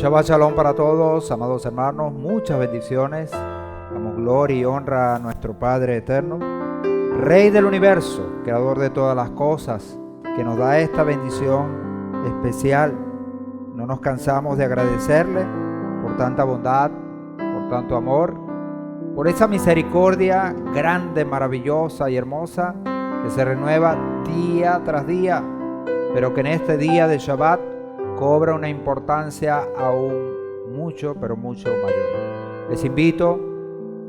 Shabbat Shalom para todos, amados hermanos, muchas bendiciones. Damos gloria y honra a nuestro Padre eterno, Rey del universo, Creador de todas las cosas, que nos da esta bendición especial. No nos cansamos de agradecerle por tanta bondad, por tanto amor, por esa misericordia grande, maravillosa y hermosa que se renueva día tras día, pero que en este día de Shabbat cobra una importancia aún mucho, pero mucho mayor. Les invito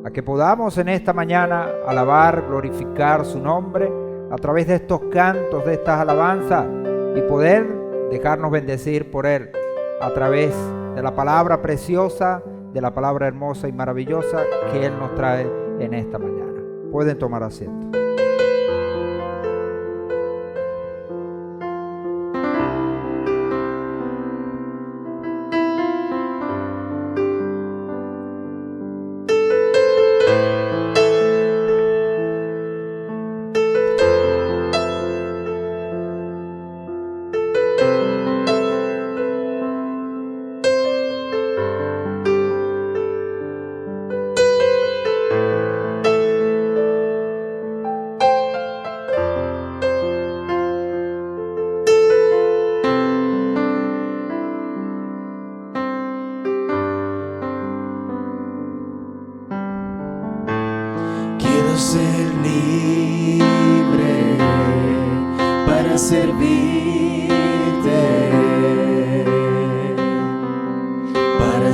a que podamos en esta mañana alabar, glorificar su nombre a través de estos cantos, de estas alabanzas, y poder dejarnos bendecir por Él a través de la palabra preciosa, de la palabra hermosa y maravillosa que Él nos trae en esta mañana. Pueden tomar asiento. Ser libre para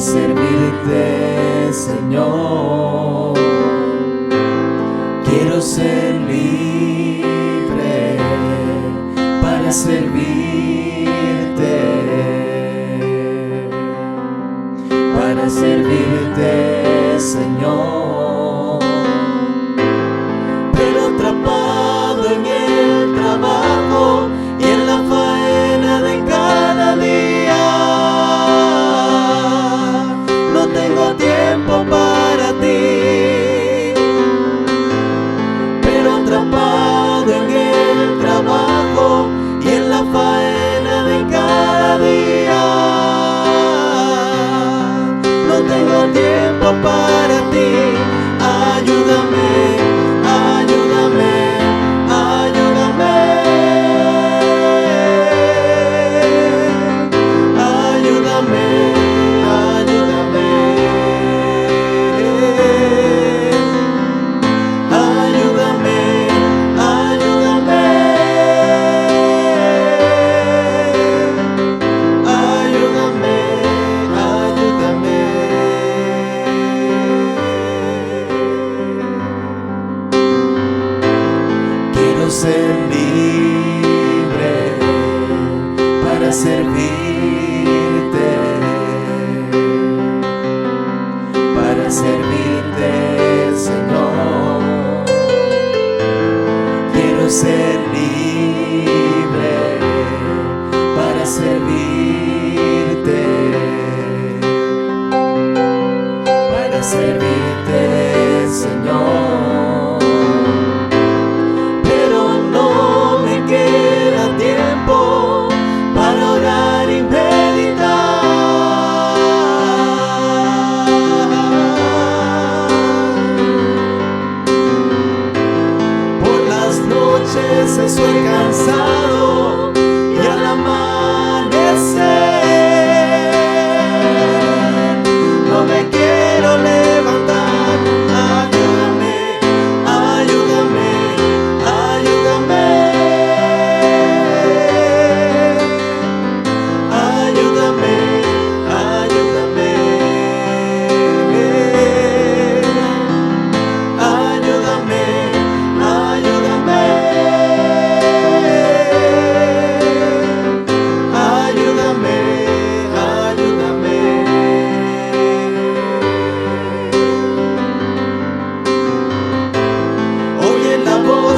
servirte, Señor. Quiero ser libre para servirte, Señor. Atrapado en el trabajo y en la faena de cada día, no tengo tiempo para ti. Pero atrapado en el trabajo y en la faena de cada día, no tengo tiempo para ti. Ayúdame. Ser libre para servirte, Señor. Quiero ser libre para servirte, Señor. Estoy cansado y al amanecer no me quiero levantar. Ayúdame, ayúdame, ayúdame, ayúdame, ayúdame, ayúdame, ayúdame.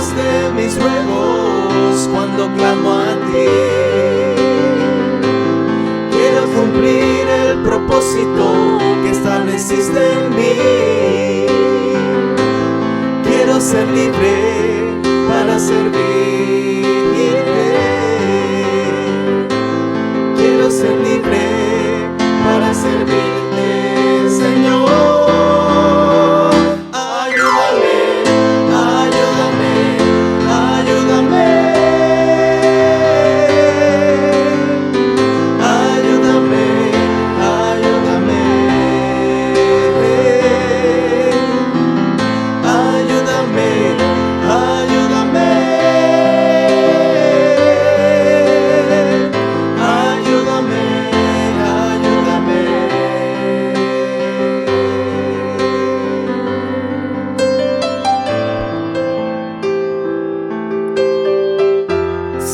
De mis ruegos cuando clamo a ti, quiero cumplir el propósito que estableciste en mí. Quiero ser libre para servirte, quiero ser libre para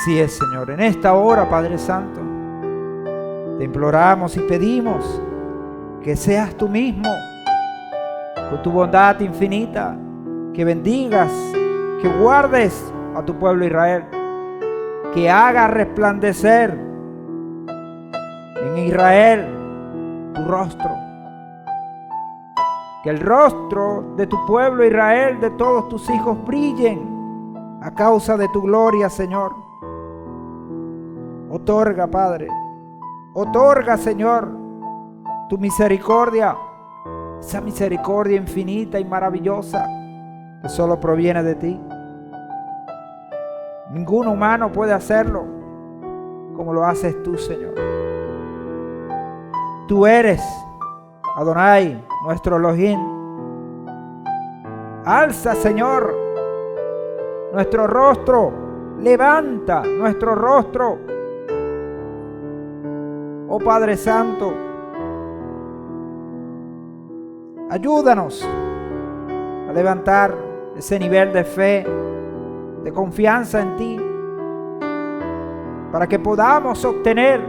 Así es, Señor. En esta hora, Padre Santo, te imploramos y pedimos que seas tú mismo, con tu bondad infinita, que bendigas, que guardes a tu pueblo Israel, que hagas resplandecer en Israel tu rostro, que el rostro de tu pueblo Israel, de todos tus hijos, brillen a causa de tu gloria, Señor. Otorga, Padre, otorga, Señor, tu misericordia, esa misericordia infinita y maravillosa que solo proviene de ti. Ningún humano puede hacerlo como lo haces tú, Señor. Tú eres Adonai, nuestro Elohim. Alza, Señor, nuestro rostro, levanta nuestro rostro. Oh Padre Santo, ayúdanos a levantar ese nivel de fe, de confianza en ti, para que podamos obtener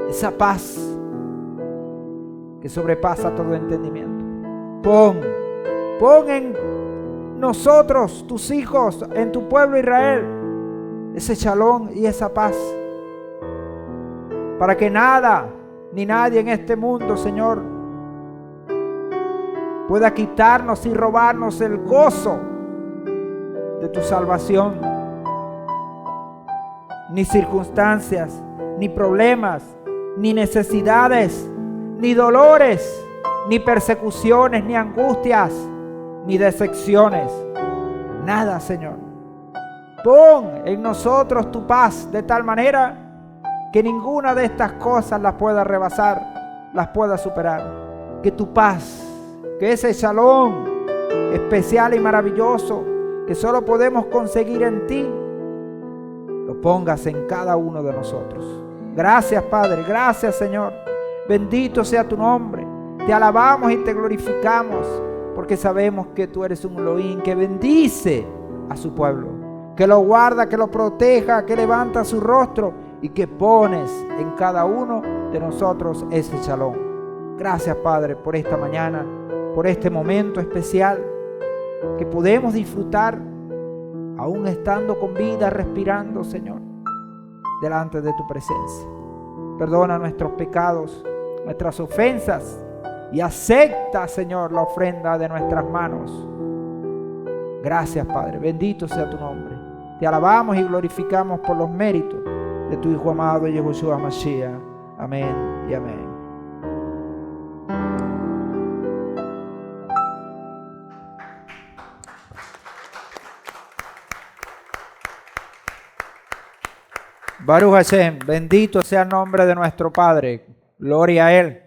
esa paz que sobrepasa todo entendimiento. Pon en nosotros, tus hijos, en tu pueblo Israel, ese shalom y esa paz, para que nada ni nadie en este mundo, Señor, pueda quitarnos y robarnos el gozo de tu salvación. Ni circunstancias, ni problemas, ni necesidades, ni dolores, ni persecuciones, ni angustias, ni decepciones. Nada, Señor. Pon en nosotros tu paz de tal manera que ninguna de estas cosas las pueda rebasar, las pueda superar. Que tu paz, que ese shalom especial y maravilloso que solo podemos conseguir en ti, lo pongas en cada uno de nosotros. Gracias, Padre, gracias, Señor. Bendito sea tu nombre. Te alabamos y te glorificamos, porque sabemos que tú eres un Elohim que bendice a su pueblo, que lo guarda, que lo proteja, que levanta su rostro y que pones en cada uno de nosotros ese shalom. Gracias, Padre, por esta mañana, por este momento especial que podemos disfrutar aún estando con vida, respirando, Señor, delante de tu presencia. Perdona nuestros pecados, nuestras ofensas, y acepta, Señor, la ofrenda de nuestras manos. Gracias, Padre, bendito sea tu nombre. Te alabamos y glorificamos por los méritos de tu Hijo amado, Yehoshua Mashiach. Amén y amén. Baruch Hashem, bendito sea el nombre de nuestro Padre. Gloria a Él,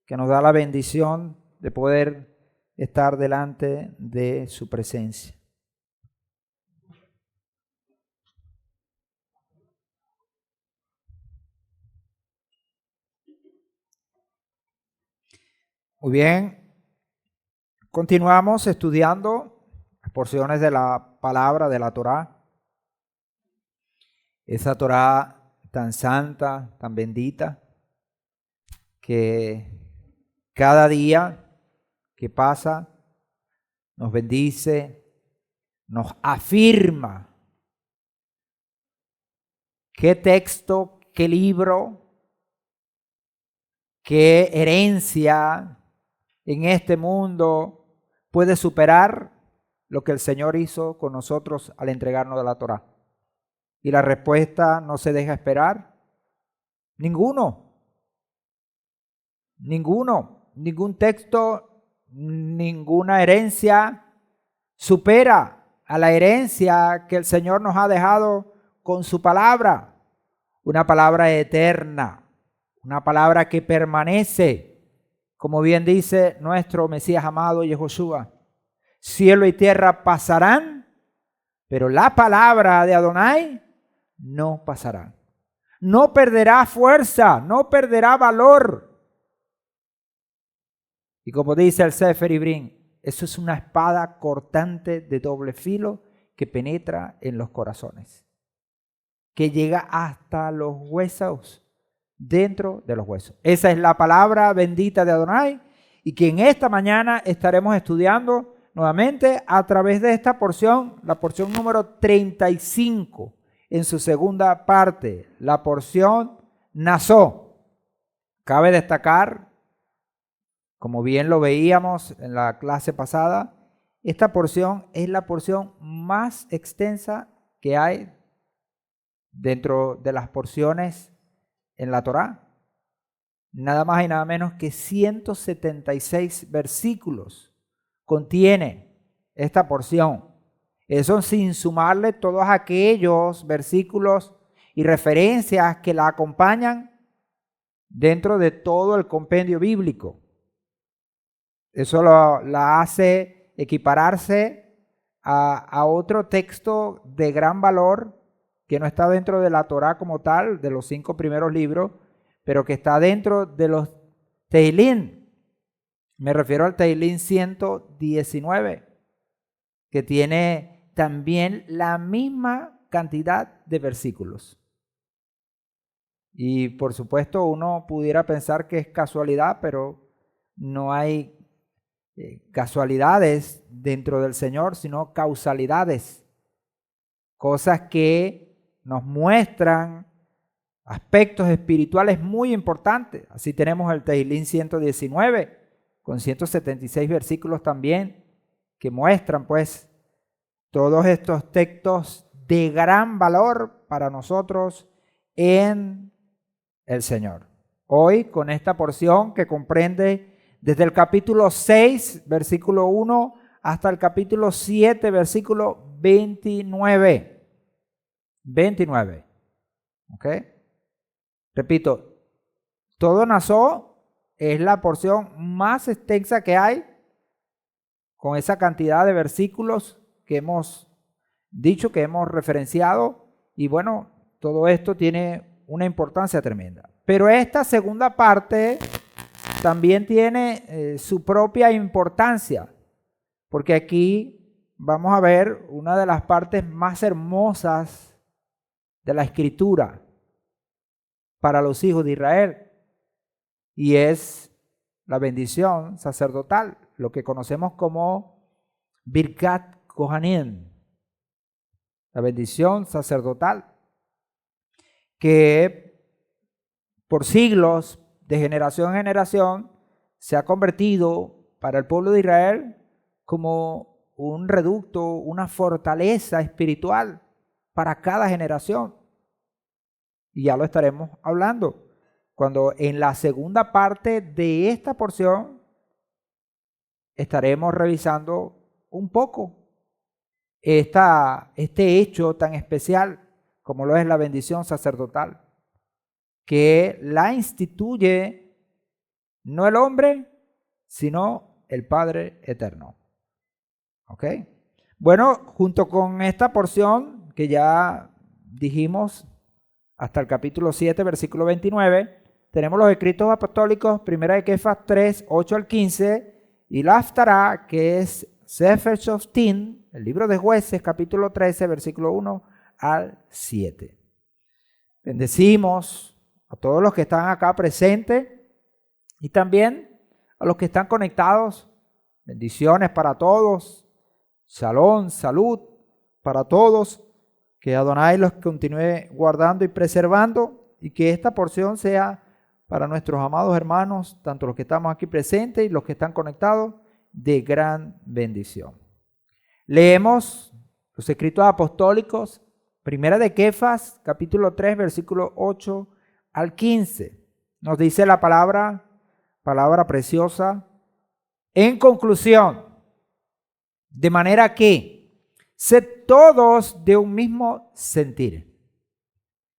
que nos da la bendición de poder estar delante de su presencia. Muy bien, continuamos estudiando porciones de la palabra de la Torá. Esa Torá tan santa, tan bendita, que cada día que pasa nos bendice, nos afirma. ¿Qué texto, qué libro, qué herencia en este mundo puede superar lo que el Señor hizo con nosotros al entregarnos de la Torá? Y la respuesta no se deja esperar. Ningún texto, ninguna herencia supera a la herencia que el Señor nos ha dejado con su palabra. Una palabra eterna, una palabra que permanece, como bien dice nuestro Mesías amado Yehoshua. Cielo y tierra pasarán, pero la palabra de Adonai no pasará. No perderá fuerza, no perderá valor. Y como dice el Sefer Ibrín, eso es una espada cortante de doble filo que penetra en los corazones, que llega hasta los huesos, dentro de los huesos. Esa es la palabra bendita de Adonai y que en esta mañana estaremos estudiando nuevamente a través de esta porción, la porción número 35, en su segunda parte, la porción Nazó. Cabe destacar, como bien lo veíamos en la clase pasada, esta porción es la porción más extensa que hay dentro de las porciones en la Torá. Nada más y nada menos que 176 versículos contiene esta porción. Eso sin sumarle todos aquellos versículos y referencias que la acompañan dentro de todo el compendio bíblico. Eso la hace equipararse a otro texto de gran valor que no está dentro de la Torá como tal, de los 5 primeros libros, pero que está dentro de los Teilín. Me refiero al Teilín 119, que tiene también la misma cantidad de versículos. Y por supuesto uno pudiera pensar que es casualidad, pero no hay casualidades dentro del Señor, sino causalidades. Cosas que nos muestran aspectos espirituales muy importantes. Así tenemos el Teilín 119 con 176 versículos también que muestran pues todos estos textos de gran valor para nosotros en el Señor. Hoy con esta porción que comprende desde el capítulo 6 versículo 1 hasta el capítulo 7 versículo 29. 29. ¿Ok? Repito, todo Nazó es la porción más extensa que hay, con esa cantidad de versículos que hemos dicho, que hemos referenciado, y bueno, todo esto tiene una importancia tremenda. Pero esta segunda parte también tiene su propia importancia, porque aquí vamos a ver una de las partes más hermosas de la Escritura para los hijos de Israel, y es la bendición sacerdotal, lo que conocemos como Birkat Kohanim, la bendición sacerdotal, que por siglos, de generación en generación, se ha convertido para el pueblo de Israel como un reducto, una fortaleza espiritual para cada generación. Y ya lo estaremos hablando cuando en la segunda parte de esta porción estaremos revisando un poco este hecho tan especial como lo es la bendición sacerdotal, que la instituye no el hombre, sino el Padre eterno. ¿Ok? Bueno, junto con esta porción que ya dijimos hasta el capítulo 7, versículo 29, tenemos los escritos apostólicos, primera de Kefas 3, 8 al 15, y la Haftará, que es Sefer Shoftim, el libro de Jueces, capítulo 13, versículo 1 al 7. Bendecimos a todos los que están acá presentes y también a los que están conectados. Bendiciones para todos. Shalom, salud para todos. Que Adonai los continúe guardando y preservando, y que esta porción sea para nuestros amados hermanos, tanto los que estamos aquí presentes y los que están conectados, de gran bendición. Leemos los escritos apostólicos, primera de Kefas, capítulo 3, versículo 8 al 15. Nos dice la palabra preciosa En conclusión, de manera que sed todos de un mismo sentir,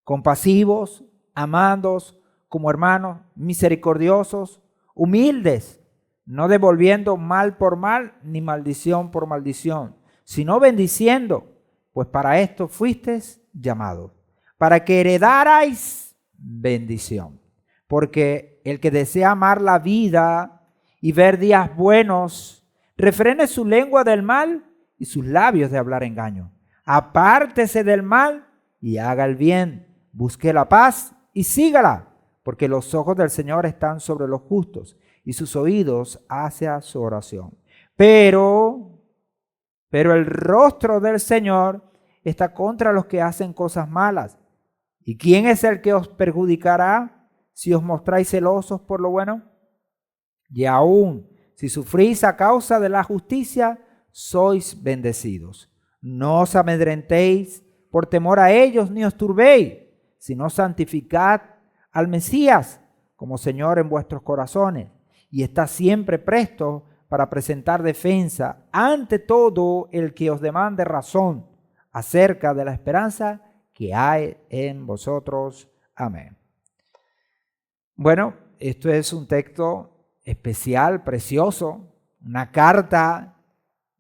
compasivos, amados como hermanos, misericordiosos, humildes, no devolviendo mal por mal ni maldición por maldición, sino bendiciendo, pues para esto fuisteis llamados, para que heredarais bendición. Porque el que desea amar la vida y ver días buenos, refrene su lengua del mal y sus labios de hablar engaño. Apártese del mal y haga el bien. Busque la paz y sígala, porque los ojos del Señor están sobre los justos y sus oídos hacia su oración. Pero el rostro del Señor está contra los que hacen cosas malas. ¿Y quién es el que os perjudicará si os mostráis celosos por lo bueno? Y aún si sufrís a causa de la justicia, sois bendecidos. No os amedrentéis por temor a ellos, ni os turbéis, sino santificad al Mesías como Señor en vuestros corazones, y está siempre presto para presentar defensa ante todo el que os demande razón acerca de la esperanza que hay en vosotros. Amén. Bueno, esto es un texto especial, precioso, una carta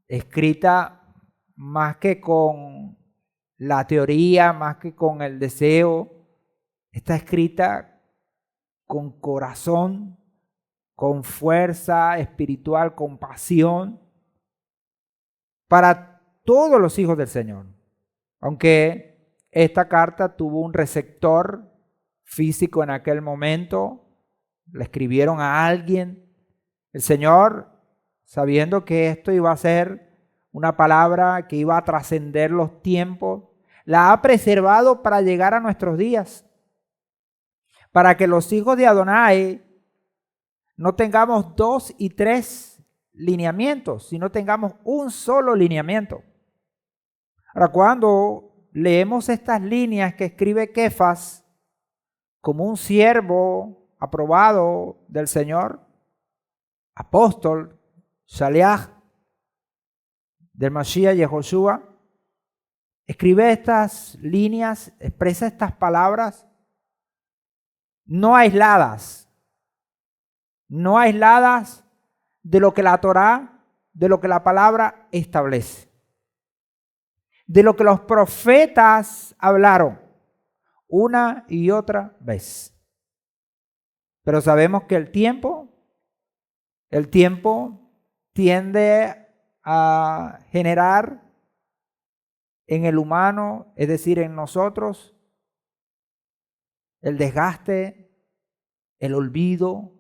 escrita más que con la teoría, más que con el deseo, está escrita con corazón, con fuerza espiritual, con pasión, para todos los hijos del Señor. Aunque esta carta tuvo un receptor físico en aquel momento, la escribieron a alguien, el Señor, sabiendo que esto iba a ser una palabra que iba a trascender los tiempos, la ha preservado para llegar a nuestros días, para que los hijos de Adonai no tengamos 2 y 3 lineamientos, sino tengamos un solo lineamiento. Ahora, cuando leemos estas líneas que escribe Kefas como un siervo aprobado del Señor, apóstol, Shaliach del Mashiach Yehoshua, escribe estas líneas, expresa estas palabras no aisladas de lo que la Torá, de lo que la palabra establece, de lo que los profetas hablaron una y otra vez. Pero sabemos que el tiempo tiende a generar en el humano, es decir, en nosotros, el desgaste, el olvido.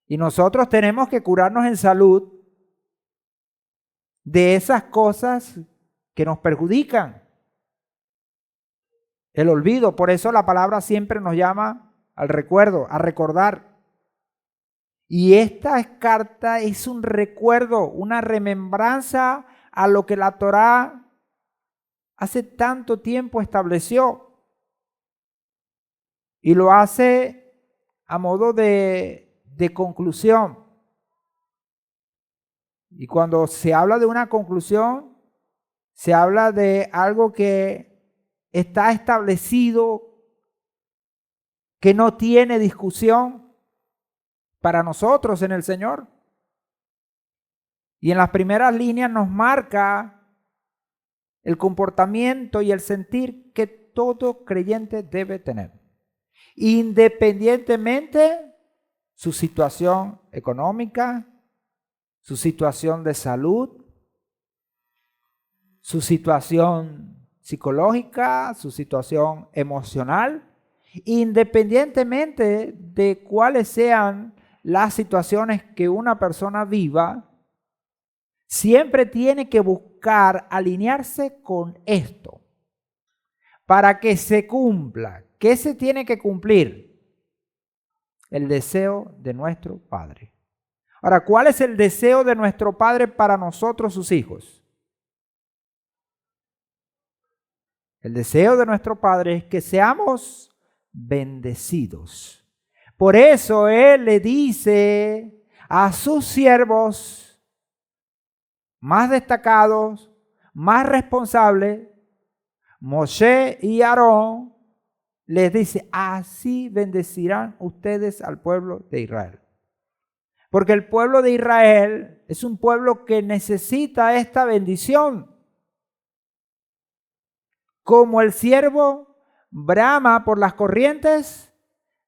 Y nosotros tenemos que curarnos en salud de esas cosas que nos perjudican. El olvido, por eso la palabra siempre nos llama al recuerdo, a recordar. Y esta carta es un recuerdo, una remembranza a lo que la Torá hace tanto tiempo estableció. Y lo hace a modo de conclusión. Y cuando se habla de una conclusión, se habla de algo que está establecido, que no tiene discusión para nosotros en el Señor. Y en las primeras líneas nos marca el comportamiento y el sentir que todo creyente debe tener, independientemente su situación económica, su situación de salud, su situación psicológica, su situación emocional, independientemente de cuáles sean las situaciones que una persona viva, siempre tiene que buscar alinearse con esto para que se cumpla. ¿Qué se tiene que cumplir? El deseo de nuestro Padre. Ahora, ¿cuál es el deseo de nuestro Padre para nosotros, sus hijos? El deseo de nuestro Padre es que seamos bendecidos. Por eso Él le dice a sus siervos más destacados, más responsables, Moshe y Aarón, les dice, así bendecirán ustedes al pueblo de Israel. Porque el pueblo de Israel es un pueblo que necesita esta bendición. Como el ciervo brama por las corrientes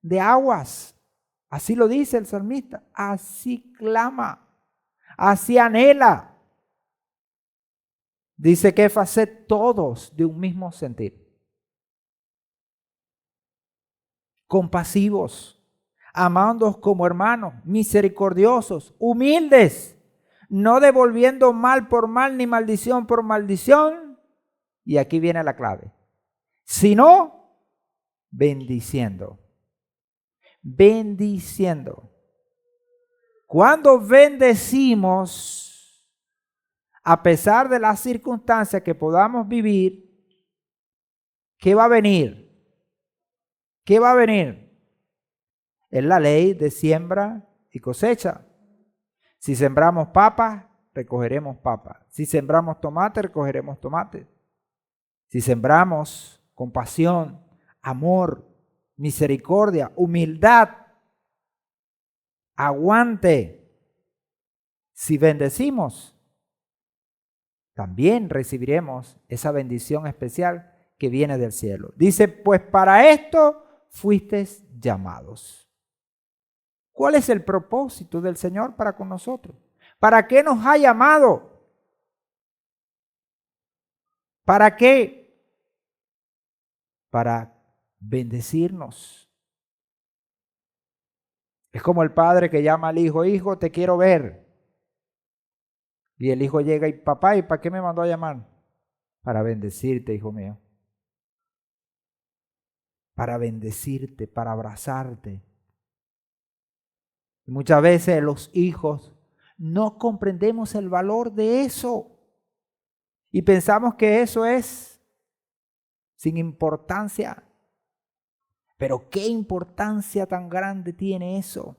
de aguas. Así lo dice el salmista. Así clama, así anhela. Dice Kefas, sed todos de un mismo sentir. Compasivos, amándoos como hermanos, misericordiosos, humildes, no devolviendo mal por mal ni maldición por maldición. Y aquí viene la clave. Sino bendiciendo. Bendiciendo. Cuando bendecimos, a pesar de las circunstancias que podamos vivir, ¿qué va a venir? ¿Qué va a venir? Es la ley de siembra y cosecha. Si sembramos papas, recogeremos papas. Si sembramos tomate, recogeremos tomate. Si sembramos compasión, amor, misericordia, humildad, aguante. Si bendecimos, también recibiremos esa bendición especial que viene del cielo. Dice, pues para esto fuisteis llamados. ¿Cuál es el propósito del Señor para con nosotros? ¿Para qué nos ha llamado? ¿Para qué? Para bendecirnos. Es como el padre que llama al hijo, hijo, te quiero ver. Y el hijo llega y, papá, ¿y para qué me mandó a llamar? Para bendecirte, hijo mío. Para bendecirte, para abrazarte. Y muchas veces los hijos no comprendemos el valor de eso. Y pensamos que eso es sin importancia. Pero ¿qué importancia tan grande tiene eso?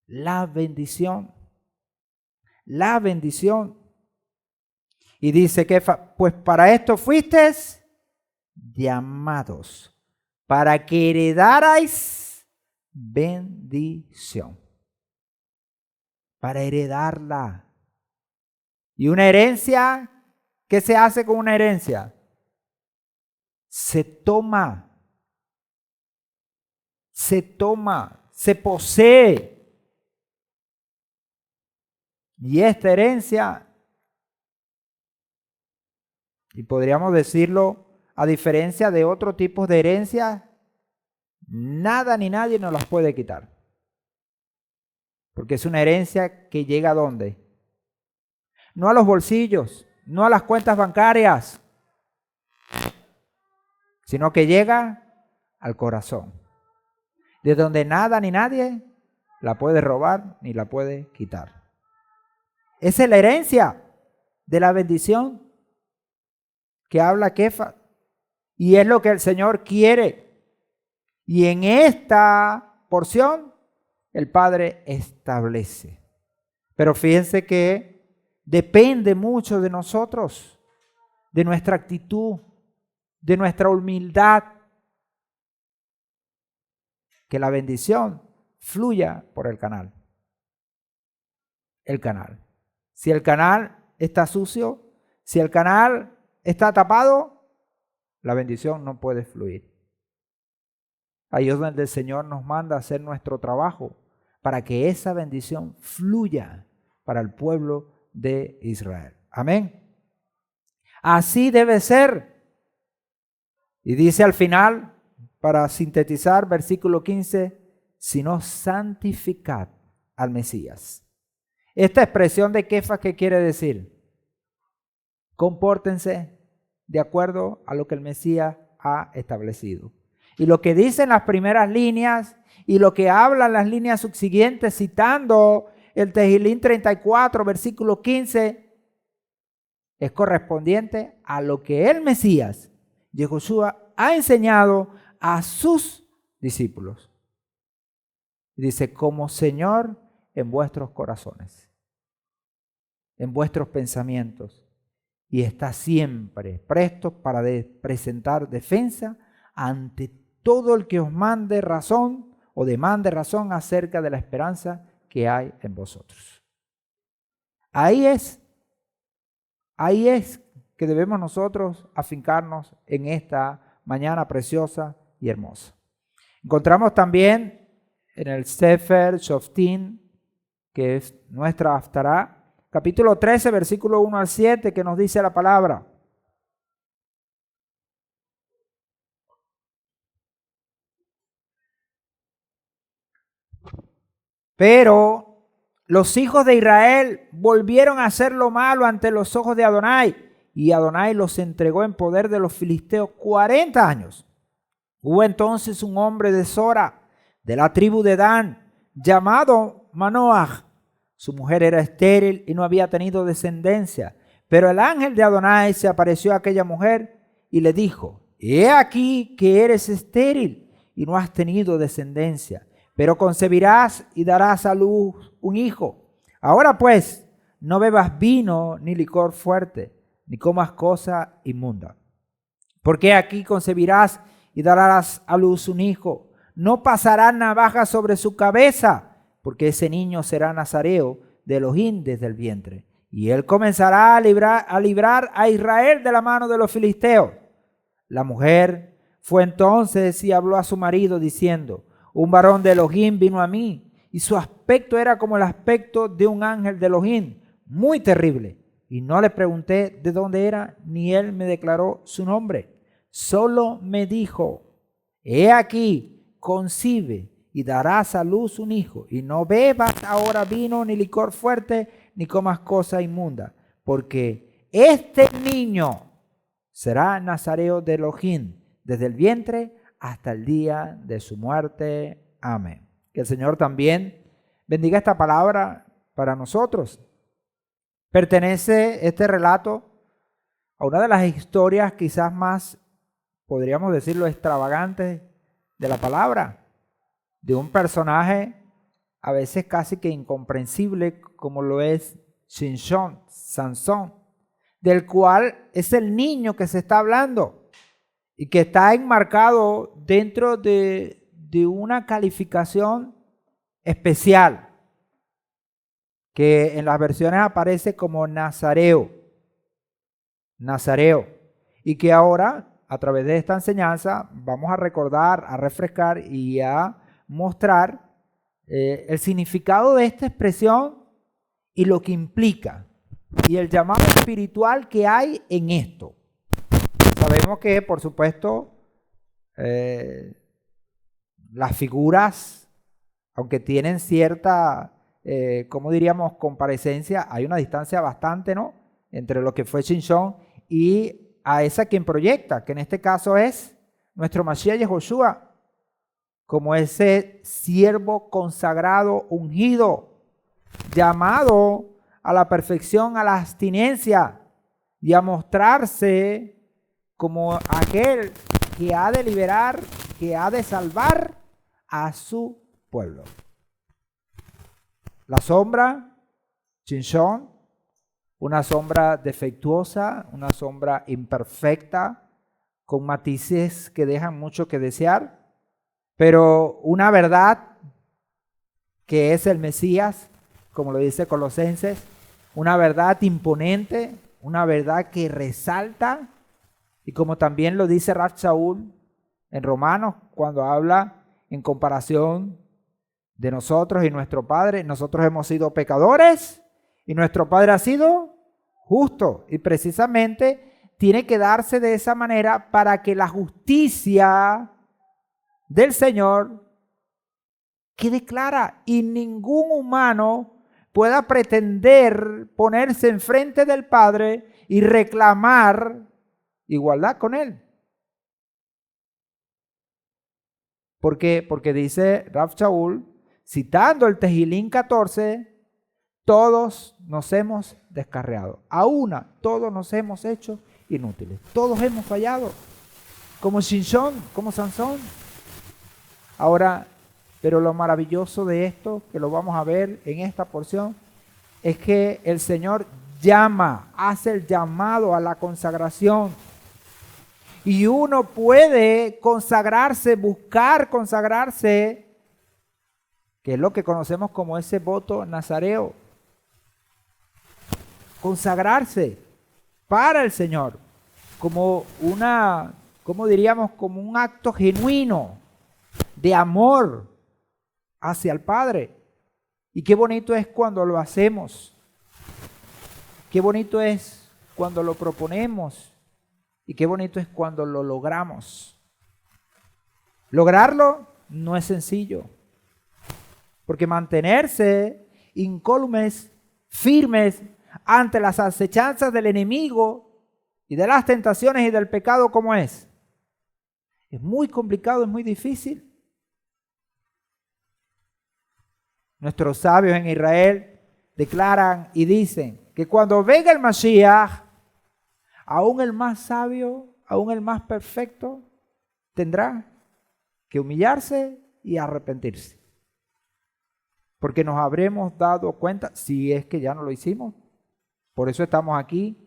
La bendición. La bendición. Y dice que pues para esto fuisteis llamados, para que heredarais bendición. Para heredarla. Y una herencia, ¿qué se hace con una herencia? Se toma, se posee. Y esta herencia, y podríamos decirlo, a diferencia de otro tipo de herencias, nada ni nadie nos las puede quitar. Porque es una herencia que llega ¿a dónde? No a los bolsillos, no a las cuentas bancarias, sino que llega al corazón, de donde nada ni nadie la puede robar ni la puede quitar. Esa es la herencia de la bendición que habla Kefas. Y es lo que el Señor quiere. Y en esta porción el Padre establece. Pero fíjense que depende mucho de nosotros, de nuestra actitud, de nuestra humildad, que la bendición fluya por el canal. El canal. Si el canal está sucio, si el canal está tapado, la bendición no puede fluir. Ahí es donde el Señor nos manda a hacer nuestro trabajo para que esa bendición fluya para el pueblo de Israel. Amén. Así debe ser. Y dice al final, para sintetizar, versículo 15, sino santificad al Mesías. Esta expresión de Kefas, ¿qué quiere decir? Compórtense de acuerdo a lo que el Mesías ha establecido. Y lo que dicen las primeras líneas y lo que hablan las líneas subsiguientes, citando el Tejilín 34, versículo 15, es correspondiente a lo que el Mesías, Yehoshua, ha enseñado a sus discípulos. Dice, como Señor en vuestros corazones, en vuestros pensamientos, y está siempre presto para presentar defensa ante todo el que os mande razón o demande razón acerca de la esperanza que hay en vosotros. Ahí es que debemos nosotros afincarnos en esta mañana preciosa y hermosa. Encontramos también en el Sefer Shoftim, que es nuestra Haftará, capítulo 13, versículo 1 al 7, que nos dice la palabra: pero los hijos de Israel volvieron a hacer lo malo ante los ojos de Adonai, y Adonai los entregó en poder de los filisteos 40 años. Hubo entonces un hombre de Sora, de la tribu de Dan, llamado Manoaj. Su mujer era estéril y no había tenido descendencia. Pero el ángel de Adonai se apareció a aquella mujer y le dijo: he aquí que eres estéril y no has tenido descendencia, pero concebirás y darás a luz un hijo. Ahora pues, no bebas vino ni licor fuerte, ni comas cosa inmunda. Porque aquí concebirás y darás a luz un hijo. No pasará navaja sobre su cabeza, porque ese niño será nazareo de Elohim desde el vientre. Y él comenzará a librar a Israel de la mano de los filisteos. La mujer fue entonces y habló a su marido diciendo: un varón de Elohim vino a mí, y su aspecto era como el aspecto de un ángel de Elohim, muy terrible. Y no le pregunté de dónde era, ni él me declaró su nombre. Solo me dijo: he aquí, concibe y darás a luz un hijo, y no bebas ahora vino ni licor fuerte, ni comas cosa inmunda, porque este niño será nazareo de Elohim desde el vientre hasta el día de su muerte. Amén. Que el Señor también bendiga esta palabra para nosotros. Pertenece este relato a una de las historias quizás más, podríamos decirlo, extravagantes de la palabra, de un personaje a veces casi que incomprensible como lo es Sansón, del cual es el niño que se está hablando y que está enmarcado dentro de una calificación especial que en las versiones aparece como nazareo, y que ahora a través de esta enseñanza vamos a recordar, a refrescar y a mostrar el significado de esta expresión y lo que implica y el llamado espiritual que hay en esto. Sabemos que, por supuesto, las figuras, aunque tienen cierta, ¿cómo diríamos?, comparecencia, hay una distancia bastante, ¿no?, entre lo que fue Sansón y a esa quien proyecta, que en este caso es nuestro Mashiach Yehoshua, como ese siervo consagrado, ungido, llamado a la perfección, a la abstinencia y a mostrarse como aquel que ha de liberar, que ha de salvar a su pueblo. La sombra, Sansón, una sombra defectuosa, una sombra imperfecta, con matices que dejan mucho que desear, pero una verdad que es el Mesías, como lo dice Colosenses, una verdad imponente, una verdad que resalta, y como también lo dice Rav Shaul en Romanos, cuando habla en comparación de nosotros y nuestro Padre. Nosotros hemos sido pecadores y nuestro Padre ha sido justo, y precisamente tiene que darse de esa manera para que la justicia del Señor quede clara y ningún humano pueda pretender ponerse enfrente del Padre y reclamar igualdad con Él. ¿Por qué? Porque dice Rav Shaul, citando el Tejilín 14, todos nos hemos descarriado. A una, todos nos hemos hecho inútiles. Todos hemos fallado. Como Sansón, como Sansón. Ahora, Pero lo maravilloso de esto, que lo vamos a ver en esta porción, es que el Señor hace el llamado a la consagración. Y uno puede consagrarse, buscar consagrarse, que es lo que conocemos como ese voto nazareo. Consagrarse para el Señor, como diríamos, como un acto genuino de amor hacia el Padre. Y qué bonito es cuando lo hacemos. Qué bonito es cuando lo proponemos. Y qué bonito es cuando lo logramos. Lograrlo no es sencillo. Porque mantenerse incólumes, firmes ante las acechanzas del enemigo y de las tentaciones y del pecado, ¿cómo es? Es muy complicado, es muy difícil. Nuestros sabios en Israel declaran y dicen que cuando venga el Mashiach, aún el más sabio, aún el más perfecto, tendrá que humillarse y arrepentirse. Porque nos habremos dado cuenta, si es que ya no lo hicimos. Por eso estamos aquí,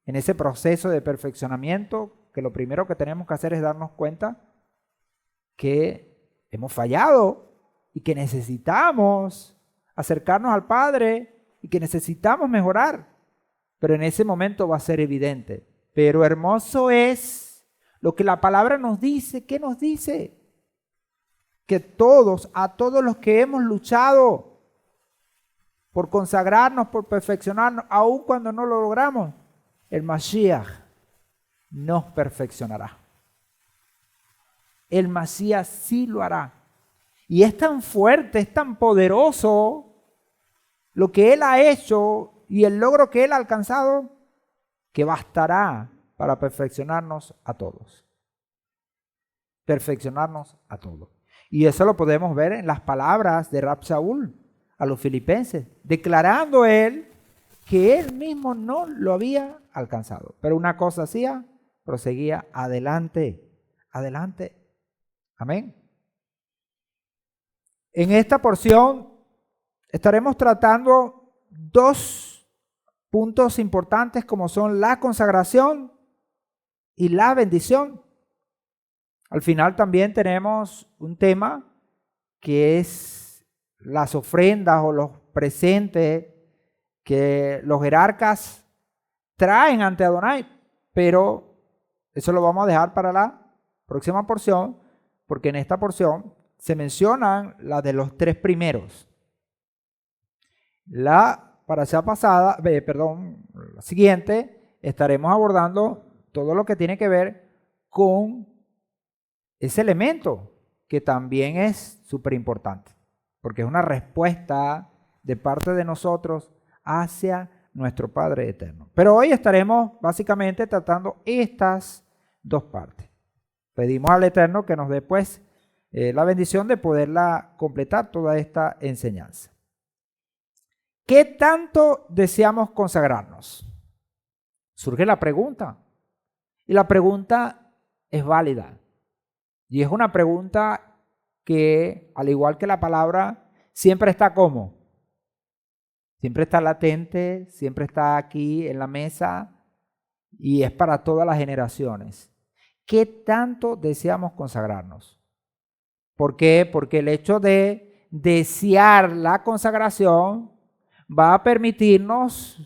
en ese proceso de perfeccionamiento, que lo primero que tenemos que hacer es darnos cuenta que hemos fallado y que necesitamos acercarnos al Padre y que necesitamos mejorar. Pero en ese momento va a ser evidente. Pero hermoso es lo que la palabra nos dice. ¿Qué nos dice? Que a todos los que hemos luchado por consagrarnos, por perfeccionarnos, aun cuando no lo logramos, el Mashiach nos perfeccionará. El Mashiach sí lo hará. Y es tan fuerte, es tan poderoso lo que Él ha hecho y el logro que Él ha alcanzado, que bastará para perfeccionarnos a todos. Perfeccionarnos a todos. Y eso lo podemos ver en las palabras de Rab Shaul a los filipenses, declarando él que él mismo no lo había alcanzado. Pero una cosa hacía, proseguía adelante, adelante. Amén. En esta porción estaremos tratando dos puntos importantes como son la consagración y la bendición. Al final también tenemos un tema que es las ofrendas o los presentes que los jerarcas traen ante Adonai, pero eso lo vamos a dejar para la próxima porción, porque en esta porción se mencionan las de los tres primeros. La siguiente, estaremos abordando todo lo que tiene que ver con ese elemento que también es súper importante, porque es una respuesta de parte de nosotros hacia nuestro Padre Eterno. Pero hoy estaremos básicamente tratando estas dos partes. Pedimos al Eterno que nos dé pues la bendición de poderla completar toda esta enseñanza. ¿Qué tanto deseamos consagrarnos? Surge la pregunta. Y la pregunta es válida. Y es una pregunta que, al igual que la palabra, siempre está como. Siempre está latente, siempre está aquí en la mesa y es para todas las generaciones. ¿Qué tanto deseamos consagrarnos? ¿Por qué? Porque el hecho de desear la consagración va a permitirnos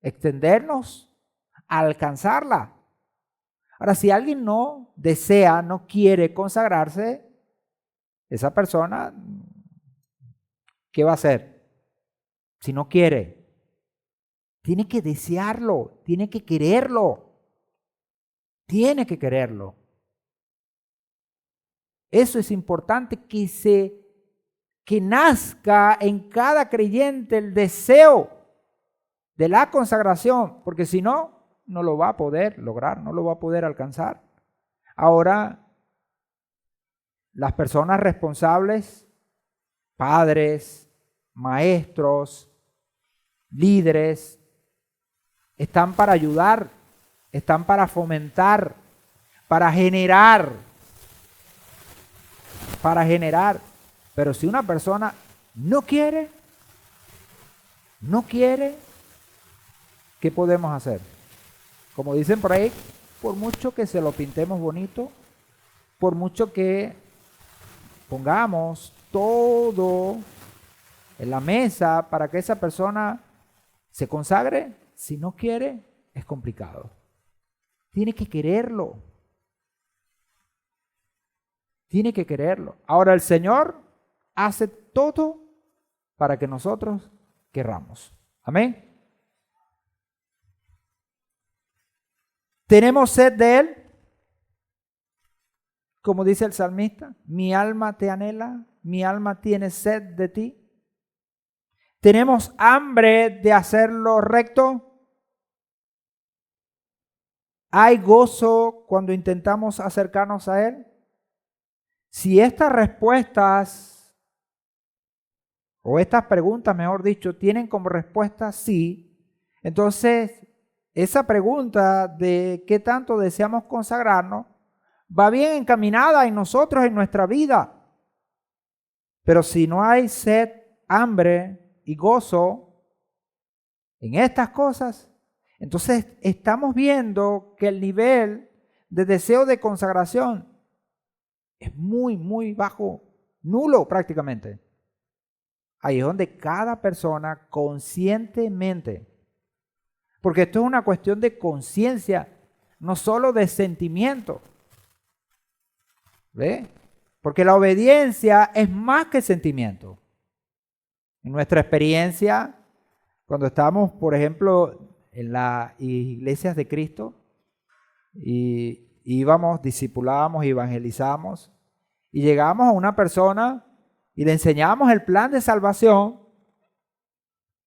extendernos, alcanzarla. Ahora, si alguien no desea, no quiere consagrarse, esa persona, ¿qué va a hacer? Si no quiere, tiene que desearlo, tiene que quererlo, tiene que quererlo. Eso es importante, que nazca en cada creyente el deseo de la consagración, porque si no, no lo va a poder lograr, no lo va a poder alcanzar. Ahora, las personas responsables, padres, maestros, líderes, están para ayudar, están para fomentar, para generar. Pero si una persona no quiere, ¿qué podemos hacer? Como dicen por ahí, por mucho que se lo pintemos bonito, por mucho que pongamos todo en la mesa para que esa persona se consagre, si no quiere, es complicado. Tiene que quererlo. Tiene que quererlo. Ahora el Señor hace todo para que nosotros querramos. Amén. ¿Tenemos sed de Él? Como dice el salmista, mi alma te anhela, mi alma tiene sed de ti. ¿Tenemos hambre de hacer lo recto? ¿Hay gozo cuando intentamos acercarnos a Él? Si estas respuestas, o estas preguntas, mejor dicho, tienen como respuesta sí, entonces esa pregunta de qué tanto deseamos consagrarnos va bien encaminada en nosotros, en nuestra vida. Pero si no hay sed, hambre y gozo en estas cosas, entonces estamos viendo que el nivel de deseo de consagración es muy, muy bajo, nulo prácticamente. Ahí es donde cada persona conscientemente, porque esto es una cuestión de conciencia, no solo de sentimiento. ¿Ve? Porque la obediencia es más que sentimiento. En nuestra experiencia, cuando estábamos, por ejemplo, en las iglesias de Cristo, y íbamos, discipulábamos, evangelizábamos, y llegábamos a una persona y le enseñábamos el plan de salvación.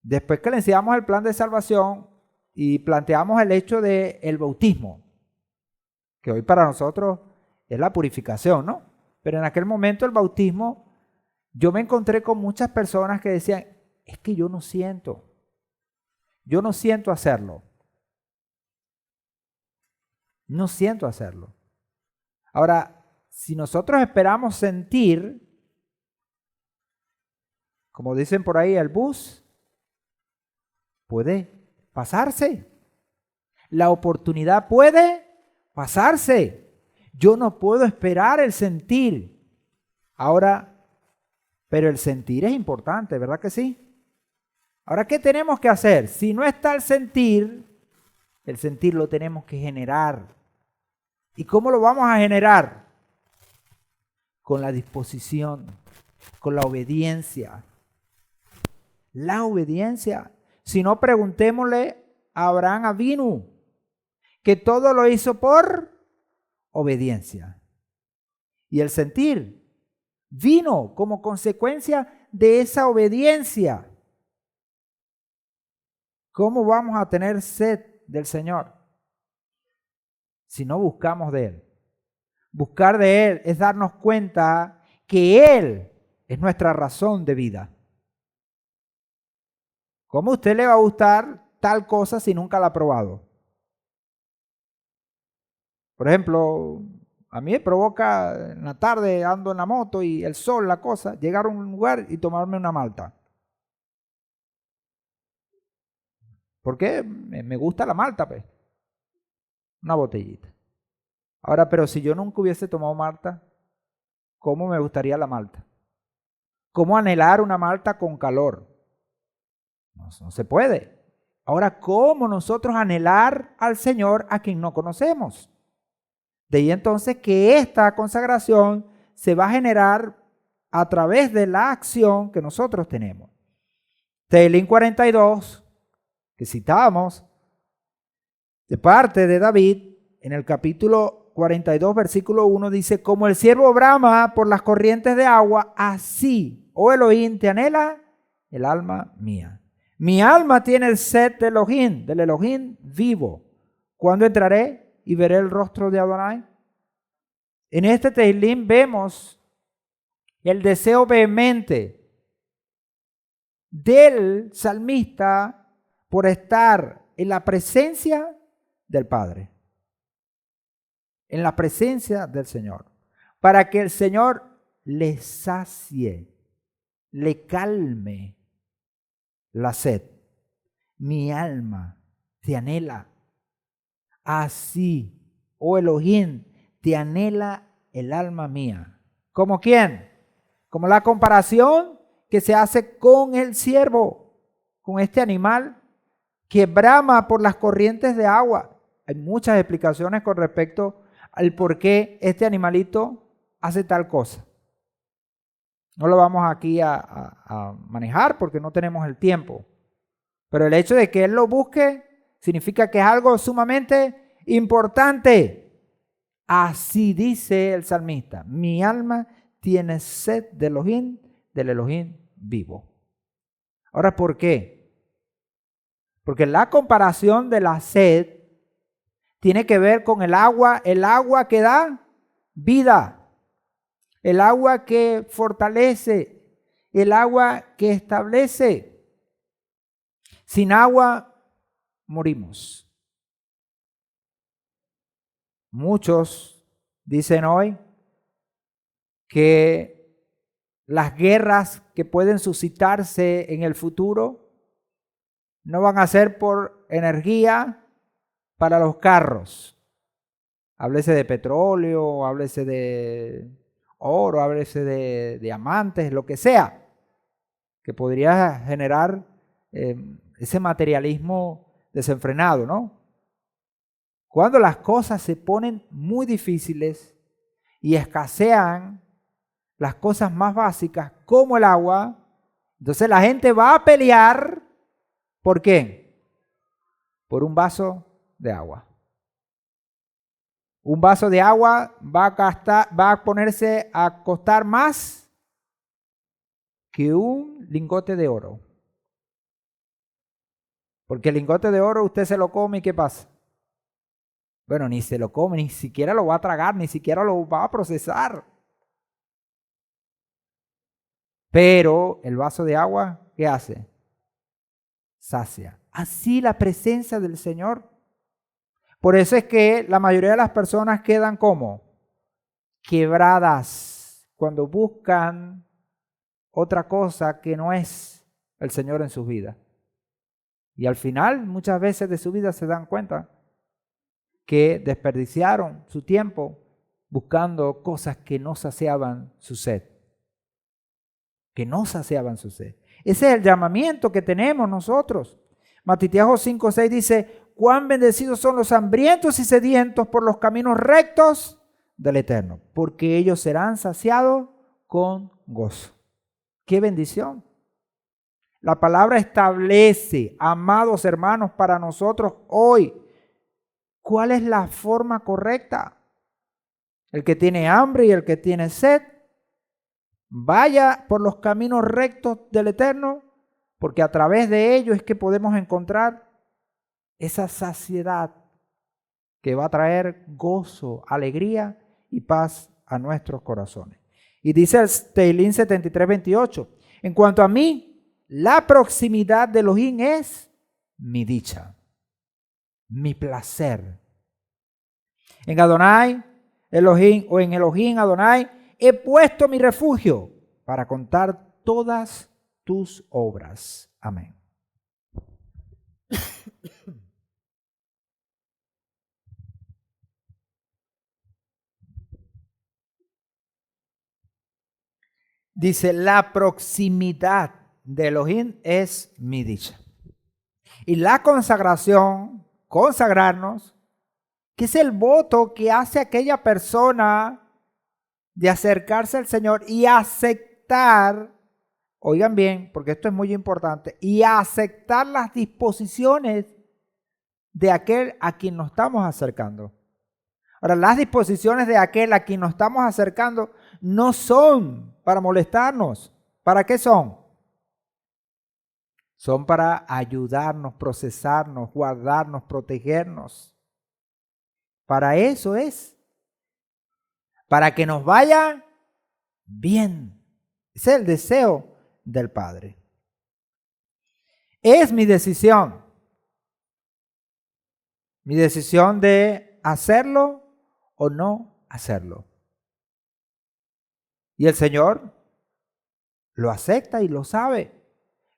Después que le enseñamos el plan de salvación y planteamos el hecho del bautismo, que hoy para nosotros es la purificación, ¿no? Pero en aquel momento el bautismo, yo me encontré con muchas personas que decían, es que yo no siento hacerlo. No siento hacerlo. Ahora, si nosotros esperamos sentir, como dicen por ahí, el bus puede pasarse. La oportunidad puede pasarse. Yo no puedo esperar el sentir. Ahora, pero el sentir es importante, ¿verdad que sí? Ahora, ¿qué tenemos que hacer? Si no está el sentir lo tenemos que generar. ¿Y cómo lo vamos a generar? Con la disposición, con la obediencia. La obediencia. Si no, preguntémosle a Abraham Avinu, que todo lo hizo por obediencia. Y el sentir vino como consecuencia de esa obediencia. ¿Cómo vamos a tener sed del Señor si no buscamos de Él? Buscar de Él es darnos cuenta que Él es nuestra razón de vida. ¿Cómo a usted le va a gustar tal cosa si nunca la ha probado? Por ejemplo, a mí me provoca en la tarde, ando en la moto y el sol, la cosa, llegar a un lugar y tomarme una malta. ¿Por qué? Me gusta la malta, pues. Una botellita. Ahora, pero si yo nunca hubiese tomado malta, ¿cómo me gustaría la malta? ¿Cómo anhelar una malta con calor? No se puede. Ahora, ¿cómo nosotros anhelar al Señor a quien no conocemos? De ahí entonces que esta consagración se va a generar a través de la acción que nosotros tenemos. Tehillim 42, que citábamos, de parte de David, en el capítulo 42, versículo 1, dice, como el ciervo brama por las corrientes de agua, así, oh Elohim, te anhela el alma mía. Mi alma tiene sed del Elohim vivo. ¿Cuándo entraré y veré el rostro de Adonai? En este Tehillim vemos el deseo vehemente del salmista por estar en la presencia del Padre, en la presencia del Señor, para que el Señor le sacie. le calme la sed. Mi alma te anhela. Así, oh Elohim, te anhela el alma mía. ¿Como quién? Como la comparación que se hace con el ciervo, con este animal que brama por las corrientes de agua. Hay muchas explicaciones con respecto al por qué este animalito hace tal cosa. No lo vamos aquí a manejar porque no tenemos el tiempo. Pero el hecho de que él lo busque significa que es algo sumamente importante. Así dice el salmista: mi alma tiene sed del Elohim vivo. Ahora, ¿por qué? Porque la comparación de la sed tiene que ver con el agua que da vida, el agua que fortalece, el agua que establece. Sin agua morimos. Muchos dicen hoy que las guerras que pueden suscitarse en el futuro no van a ser por energía para los carros. Háblese de petróleo, háblese de oro, háblese de diamantes, lo que sea, que podría generar ese materialismo desenfrenado, ¿no? Cuando las cosas se ponen muy difíciles y escasean las cosas más básicas como el agua, entonces la gente va a pelear. ¿Por qué? Por un vaso de agua. Un vaso de agua va a ponerse a costar más que un lingote de oro. Porque el lingote de oro usted se lo come y ¿qué pasa? Bueno, ni se lo come, ni siquiera lo va a tragar, ni siquiera lo va a procesar. Pero el vaso de agua, ¿qué hace? Sacia. Así la presencia del Señor. Por eso es que la mayoría de las personas quedan como quebradas cuando buscan otra cosa que no es el Señor en sus vidas. Y al final, muchas veces de su vida se dan cuenta que desperdiciaron su tiempo buscando cosas que no saciaban su sed. Que no saciaban su sed. Ese es el llamamiento que tenemos nosotros. Matitiajo 5:6 dice: cuán bendecidos son los hambrientos y sedientos por los caminos rectos del Eterno, porque ellos serán saciados con gozo. ¡Qué bendición! La palabra establece, amados hermanos, para nosotros hoy, ¿cuál es la forma correcta? El que tiene hambre y el que tiene sed, vaya por los caminos rectos del Eterno, porque a través de ellos es que podemos encontrar esa saciedad que va a traer gozo, alegría y paz a nuestros corazones. Y dice el Teilín 73:28, en cuanto a mí, la proximidad de Elohim es mi dicha, mi placer. En Adonai, Elohim, o en Elohim Adonai, he puesto mi refugio para contar todas tus obras. Amén. Dice, la proximidad de Elohim es mi dicha. Y la consagración, consagrarnos, que es el voto que hace aquella persona de acercarse al Señor y aceptar, oigan bien, porque esto es muy importante, y aceptar las disposiciones de aquel a quien nos estamos acercando. Ahora, las disposiciones de aquel a quien nos estamos acercando no son para molestarnos. ¿Para qué son? Son para ayudarnos, procesarnos, guardarnos, protegernos. Para eso es. Para que nos vaya bien. Ese es el deseo del Padre. Es mi decisión. Mi decisión de hacerlo o no hacerlo. Y el Señor lo acepta y lo sabe.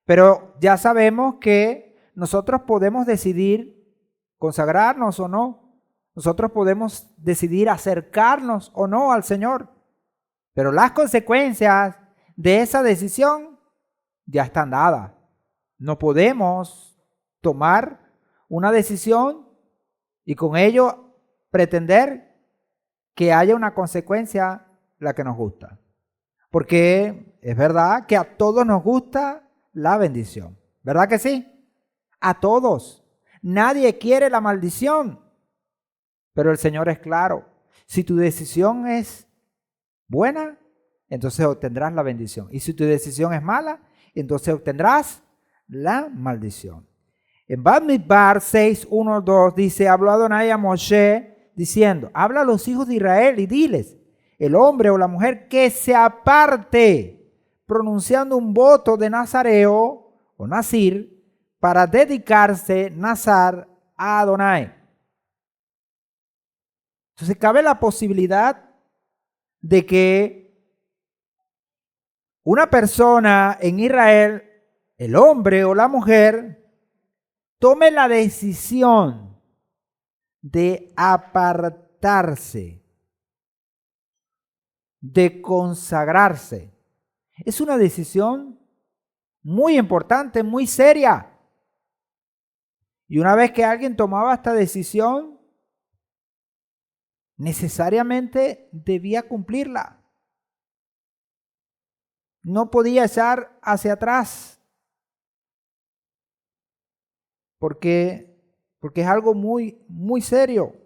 Pero ya sabemos que nosotros podemos decidir consagrarnos o no. Nosotros podemos decidir acercarnos o no al Señor. Pero las consecuencias de esa decisión ya están dadas. No podemos tomar una decisión y con ello pretender que haya una consecuencia la que nos gusta. Porque es verdad que a todos nos gusta la bendición. ¿Verdad que sí? A todos. Nadie quiere la maldición. Pero el Señor es claro. Si tu decisión es buena, entonces obtendrás la bendición. Y si tu decisión es mala, entonces obtendrás la maldición. En Bamidbar 6:1-2 dice, habló Adonai a Moshe diciendo, habla a los hijos de Israel y diles, el hombre o la mujer que se aparte, pronunciando un voto de nazareo o nazir, para dedicarse nazar a Adonai. Entonces cabe la posibilidad de que una persona en Israel, el hombre o la mujer, tome la decisión de apartarse, de consagrarse. Es una decisión muy importante, muy seria. Y una vez que alguien tomaba esta decisión, necesariamente debía cumplirla. No podía echar hacia atrás. Porque es algo muy, muy serio.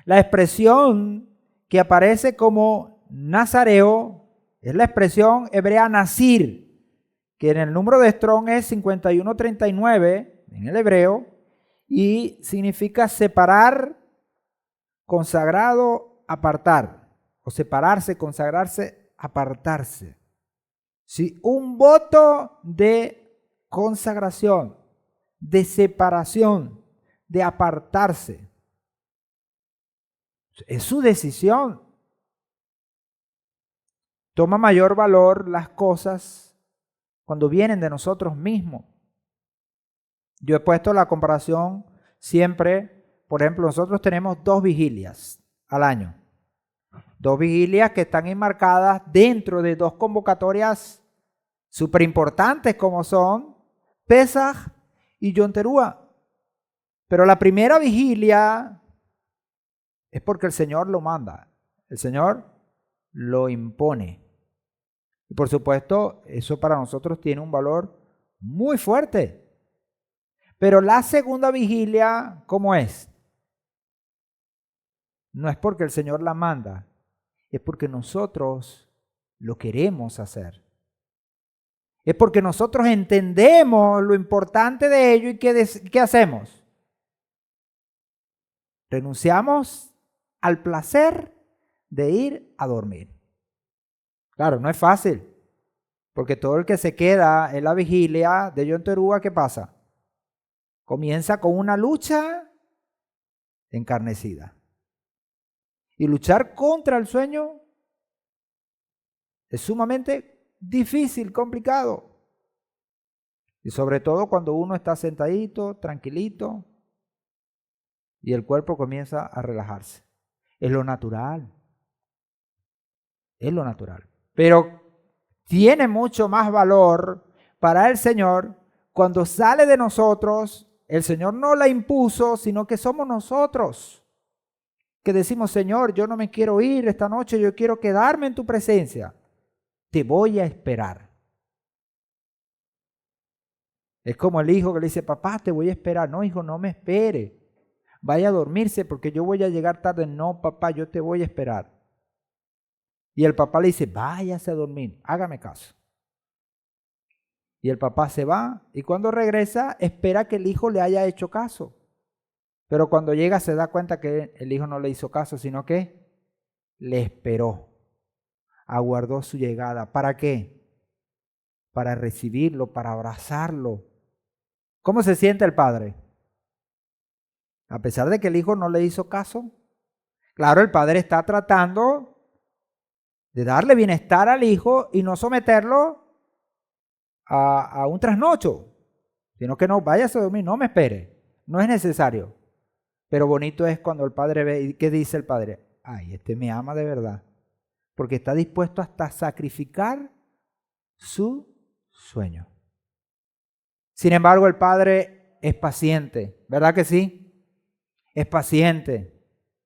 La expresión que aparece como nazareo es la expresión hebrea nazir, que en el número de Strong es 5139 en el hebreo y significa separar, consagrado, apartar, o separarse, consagrarse, apartarse. Sí, un voto de consagración, de separación, de apartarse. Es su decisión. Toma mayor valor las cosas cuando vienen de nosotros mismos. Yo he puesto la comparación siempre, por ejemplo, nosotros tenemos 2 vigilias al año. 2 vigilias que están enmarcadas dentro de 2 convocatorias súper importantes como son Pesaj y Yom Teruah. Pero la primera vigilia es porque el Señor lo manda. El Señor lo impone. Y por supuesto, eso para nosotros tiene un valor muy fuerte. Pero la segunda vigilia, ¿cómo es? No es porque el Señor la manda, es porque nosotros lo queremos hacer. Es porque nosotros entendemos lo importante de ello y ¿qué hacemos? Renunciamos al placer de ir a dormir. Claro, no es fácil, porque todo el que se queda en la vigilia de Yom Teruah, ¿qué pasa? Comienza con una lucha encarnecida. Y luchar contra el sueño es sumamente difícil, complicado. Y sobre todo cuando uno está sentadito, tranquilito, y el cuerpo comienza a relajarse. Es lo natural. Es lo natural. Pero tiene mucho más valor para el Señor cuando sale de nosotros. El Señor no la impuso, sino que somos nosotros que decimos, Señor, yo no me quiero ir esta noche, yo quiero quedarme en tu presencia. Te voy a esperar. Es como el hijo que le dice, papá, te voy a esperar. No, hijo, no me espere. Vaya a dormirse porque yo voy a llegar tarde. No, papá, yo te voy a esperar. Y el papá le dice, váyase a dormir, hágame caso. Y el papá se va y cuando regresa espera que el hijo le haya hecho caso. Pero cuando llega se da cuenta que el hijo no le hizo caso, sino que le esperó. Aguardó su llegada. ¿Para qué? Para recibirlo, para abrazarlo. ¿Cómo se siente el padre? A pesar de que el hijo no le hizo caso. Claro, el padre está tratando de darle bienestar al hijo y no someterlo a un trasnocho, sino que no, váyase a dormir, no me espere, no es necesario. Pero bonito es cuando el padre ve, ¿y qué dice el padre? Ay, este me ama de verdad, porque está dispuesto hasta sacrificar su sueño. Sin embargo, el padre es paciente, ¿verdad que sí? Es paciente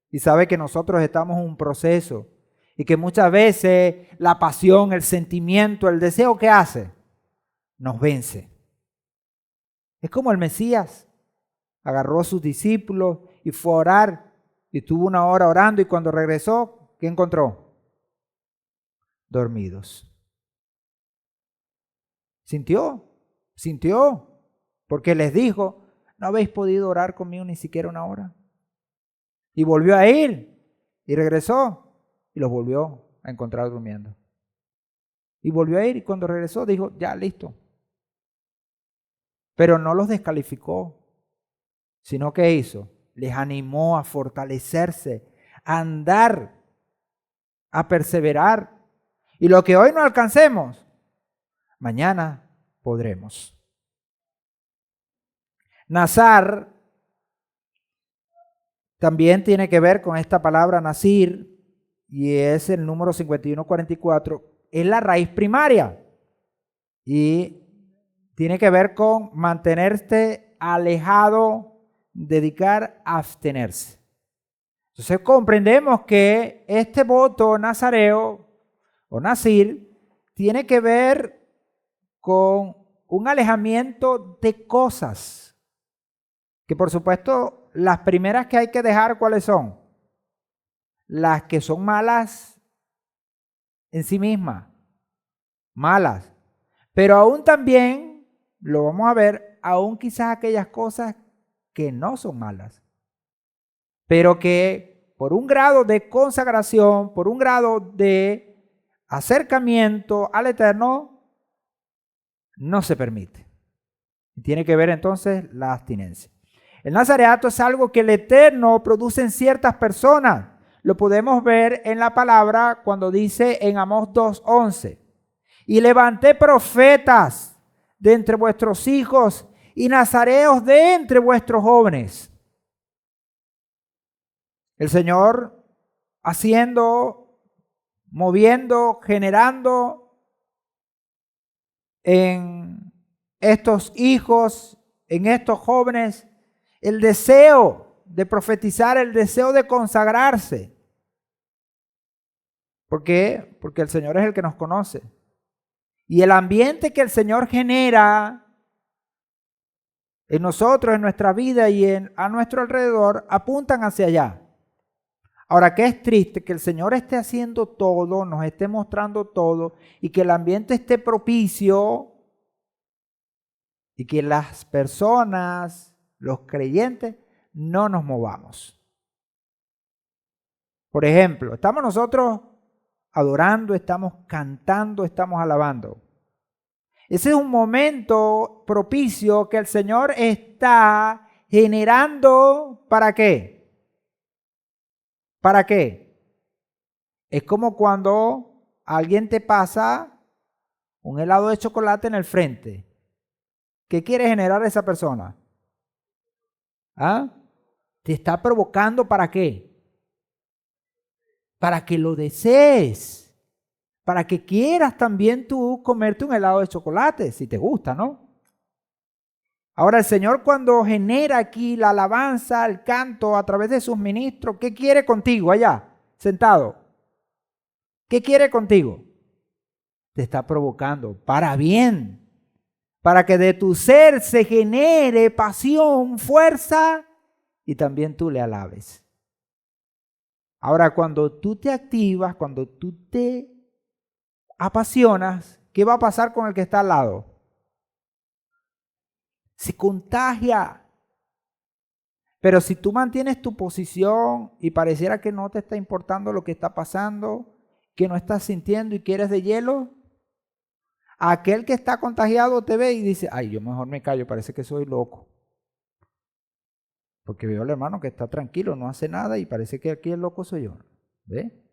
y sabe que nosotros estamos en un proceso y que muchas veces la pasión, el sentimiento, el deseo que hace, nos vence. Es como el Mesías. Agarró a sus discípulos y fue a orar y estuvo una hora orando y cuando regresó, ¿qué encontró? Dormidos. Sintió, porque les dijo, ¿no habéis podido orar conmigo ni siquiera una hora? Y volvió a ir y regresó y los volvió a encontrar durmiendo. Y volvió a ir y cuando regresó dijo, ya, listo. Pero no los descalificó, sino que hizo, les animó a fortalecerse, a andar, a perseverar. Y lo que hoy no alcancemos, mañana podremos. Nazar también tiene que ver con esta palabra Nazir, y es el número 5144, es la raíz primaria. Y tiene que ver con mantenerte alejado, dedicar a abstenerse. Entonces comprendemos que este voto nazareo o nazir tiene que ver con un alejamiento de cosas que por supuesto las primeras que hay que dejar, ¿cuáles son? Las que son malas en sí mismas, malas, pero aún también, lo vamos a ver, aún quizás aquellas cosas que no son malas, pero que por un grado de consagración, por un grado de acercamiento al Eterno, no se permite. Y tiene que ver entonces la abstinencia. El nazareato es algo que el Eterno produce en ciertas personas. Lo podemos ver en la palabra cuando dice en Amós 2:11. Y levanté profetas de entre vuestros hijos y nazareos de entre vuestros jóvenes. El Señor haciendo, moviendo, generando en estos hijos, en estos jóvenes, el deseo de profetizar, el deseo de consagrarse. ¿Por qué? Porque el Señor es el que nos conoce. Y el ambiente que el Señor genera en nosotros, en nuestra vida y a nuestro alrededor, apuntan hacia allá. Ahora, ¿qué es triste? Que el Señor esté haciendo todo, nos esté mostrando todo y que el ambiente esté propicio y que las personas, los creyentes, no nos movamos. Por ejemplo, estamos nosotros adorando, estamos cantando, estamos alabando. Ese es un momento propicio que el Señor está generando, ¿para qué? ¿Para qué? Es como cuando alguien te pasa un helado de chocolate en el frente. ¿Qué quiere generar esa persona? ¿Ah? Te está provocando ¿para qué? Para que lo desees, para que quieras también tú comerte un helado de chocolate, si te gusta, ¿no? Ahora el Señor cuando genera aquí la alabanza, el canto a través de sus ministros, ¿qué quiere contigo allá, sentado? ¿Qué quiere contigo? Te está provocando para bien, para que de tu ser se genere pasión, fuerza y también tú le alabes. Ahora, cuando tú te activas, cuando tú te apasionas, ¿qué va a pasar con el que está al lado? Se contagia. Pero si tú mantienes tu posición y pareciera que no te está importando lo que está pasando, que no estás sintiendo y que eres de hielo, aquel que está contagiado te ve y dice, ay, yo mejor me callo, parece que soy loco. Porque veo al hermano que está tranquilo, no hace nada y parece que aquí el loco soy yo. ¿Ve?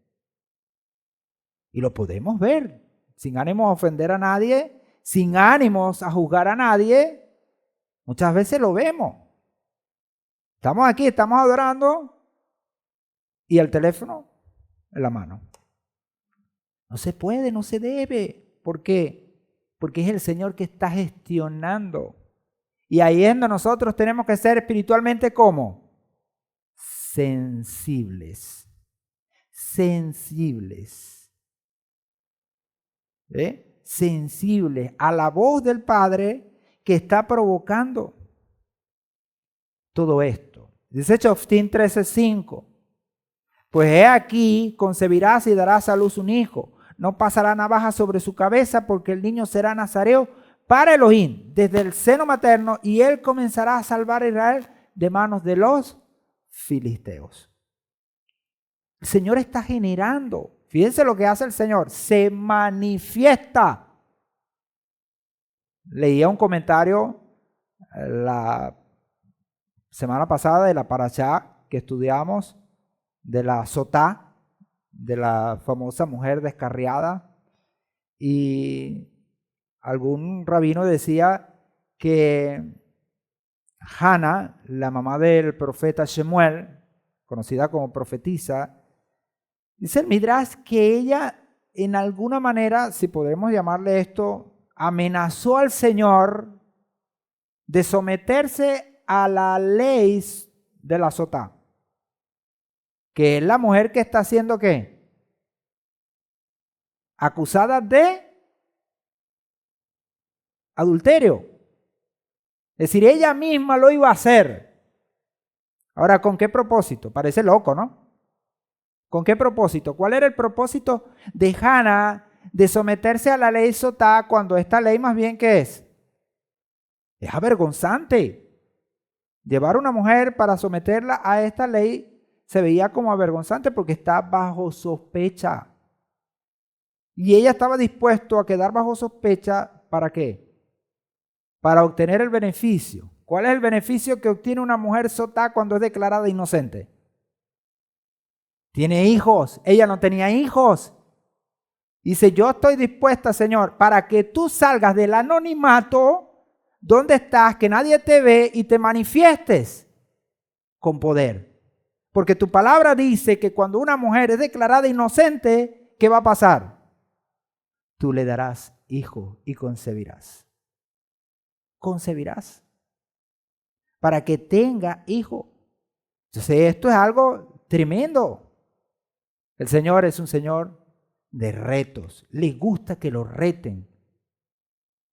Y lo podemos ver, sin ánimos a ofender a nadie, sin ánimos a juzgar a nadie. Muchas veces lo vemos. Estamos aquí, estamos adorando y el teléfono en la mano. No se puede, no se debe. ¿Por qué? Porque es el Señor que está gestionando. Y ahí es donde nosotros tenemos que ser espiritualmente ¿cómo? Sensibles. Sensibles. Sensibles a la voz del Padre que está provocando todo esto. Dice Shoftim 13:5. Pues he aquí, concebirás y darás a luz un hijo. No pasará navaja sobre su cabeza, porque el niño será nazareo para Elohim desde el seno materno, y él comenzará a salvar a Israel de manos de los filisteos. El Señor está generando. Fíjense lo que hace el Señor. Se manifiesta. Leía un comentario la semana pasada de la parashá que estudiamos de la Sotá, de la famosa mujer descarriada, y algún rabino decía que Hannah, la mamá del profeta Shemuel, conocida como profetisa, dice el Midrash que ella en alguna manera, si podemos llamarle esto, amenazó al Señor de someterse a la ley de la Sotá, que es la mujer que está haciendo ¿qué? Acusada de adulterio. Es decir, ella misma lo iba a hacer. Ahora, ¿con qué propósito? Parece loco, ¿no? ¿Con qué propósito? ¿Cuál era el propósito de Hannah de someterse a la ley Sotá cuando esta ley más bien ¿qué es? Es avergonzante. Llevar a una mujer para someterla a esta ley se veía como avergonzante porque está bajo sospecha. Y ella estaba dispuesta a quedar bajo sospecha, ¿para qué? Para obtener el beneficio. ¿Cuál es el beneficio que obtiene una mujer Sotá cuando es declarada inocente? Tiene hijos. Ella no tenía hijos. Dice, yo estoy dispuesta, Señor, para que tú salgas del anonimato donde estás, que nadie te ve y te manifiestes con poder. Porque tu palabra dice que cuando una mujer es declarada inocente, ¿qué va a pasar? Tú le darás hijo y concebirás. Concebirás. Para que tenga hijo. Entonces esto es algo tremendo. El Señor es un Señor de retos. Le gusta que lo reten.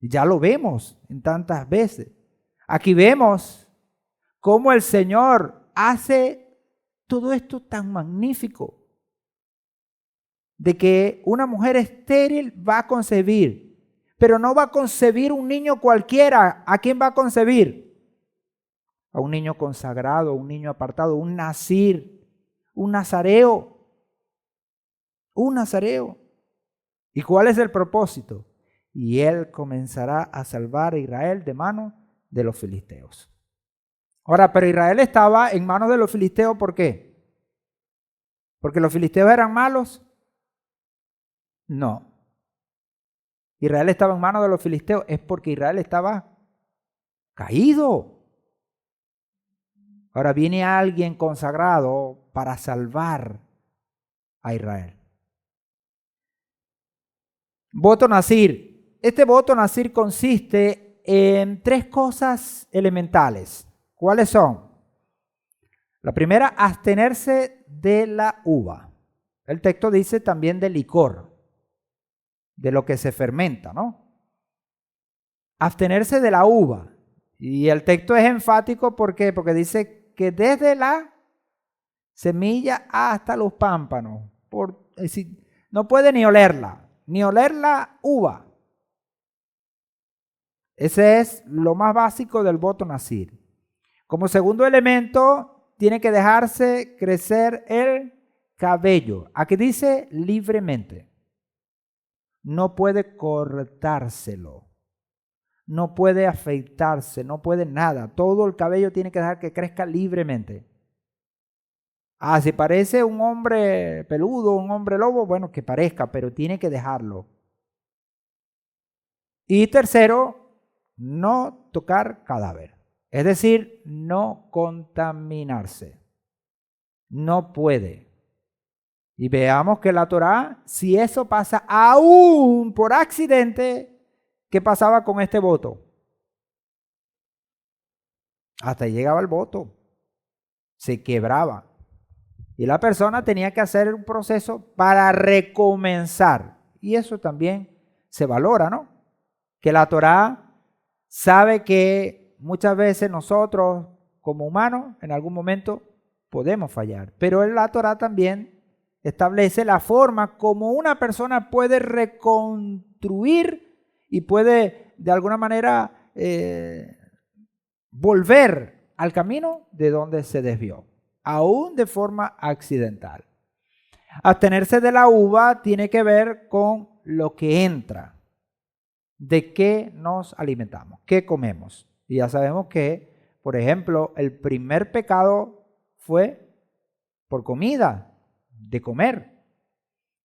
Ya lo vemos en tantas veces. Aquí vemos cómo el Señor hace todo esto tan magnífico. De que una mujer estéril va a concebir. Pero no va a concebir un niño cualquiera. ¿A quién va a concebir? A un niño consagrado, un niño apartado, un nazir, un nazareo. Un nazareo. ¿Y cuál es el propósito? Y él comenzará a salvar a Israel de manos de los filisteos. Ahora, pero Israel estaba en manos de los filisteos, ¿por qué? ¿Porque los filisteos eran malos? No. Israel estaba en manos de los filisteos es porque Israel estaba caído. Ahora viene alguien consagrado para salvar a Israel. Voto Nazir. Este voto Nazir consiste en 3 cosas elementales. ¿Cuáles son? La primera, abstenerse de la uva. El texto dice también de licor, de lo que se fermenta, ¿no? Abstenerse de la uva. Y el texto es enfático, ¿por qué? Porque dice que desde la semilla hasta los pámpanos. Es decir, no puede ni olerla uva. Ese es lo más básico del voto Nazir. Como segundo elemento, tiene que dejarse crecer el cabello. Aquí dice libremente. No puede cortárselo. No puede afeitarse, no puede nada. Todo el cabello tiene que dejar que crezca libremente. Ah, si parece un hombre peludo, un hombre lobo, bueno, que parezca, pero tiene que dejarlo. Y tercero, no tocar cadáver. Es decir, no contaminarse. No puede. Y veamos que la Torá, si eso pasa aún por accidente, ¿qué pasaba con este voto? Hasta ahí llegaba el voto. Se quebraba. Y la persona tenía que hacer un proceso para recomenzar. Y eso también se valora, ¿no? Que la Torá sabe que muchas veces nosotros, como humanos, en algún momento podemos fallar. Pero la Torá también establece la forma como una persona puede reconstruir y puede de alguna manera volver al camino de donde se desvió, aún de forma accidental. Abstenerse de la uva tiene que ver con lo que entra, de qué nos alimentamos, qué comemos. Y ya sabemos que, por ejemplo, el primer pecado fue por comida, de comer.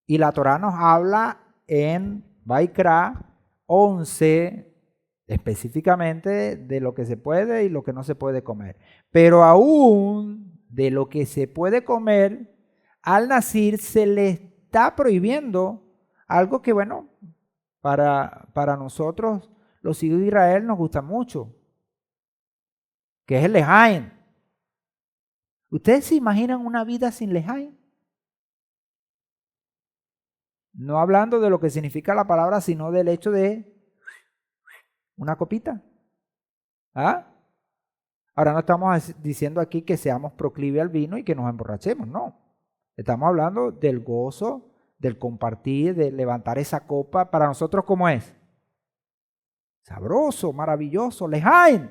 Y la Torá nos habla en Vaikra 11 específicamente de lo que se puede y lo que no se puede comer. Pero aún de lo que se puede comer, al nacir se le está prohibiendo algo que, bueno, para nosotros, los hijos de Israel, nos gusta mucho, que es el lejaim. ¿Ustedes se imaginan una vida sin lejaim? No hablando de lo que significa la palabra, sino del hecho de una copita. ¿Ah? Ahora no estamos diciendo aquí que seamos proclives al vino y que nos emborrachemos, no. Estamos hablando del gozo, del compartir, de levantar esa copa. Para nosotros, ¿cómo es? Sabroso, maravilloso, lejaim.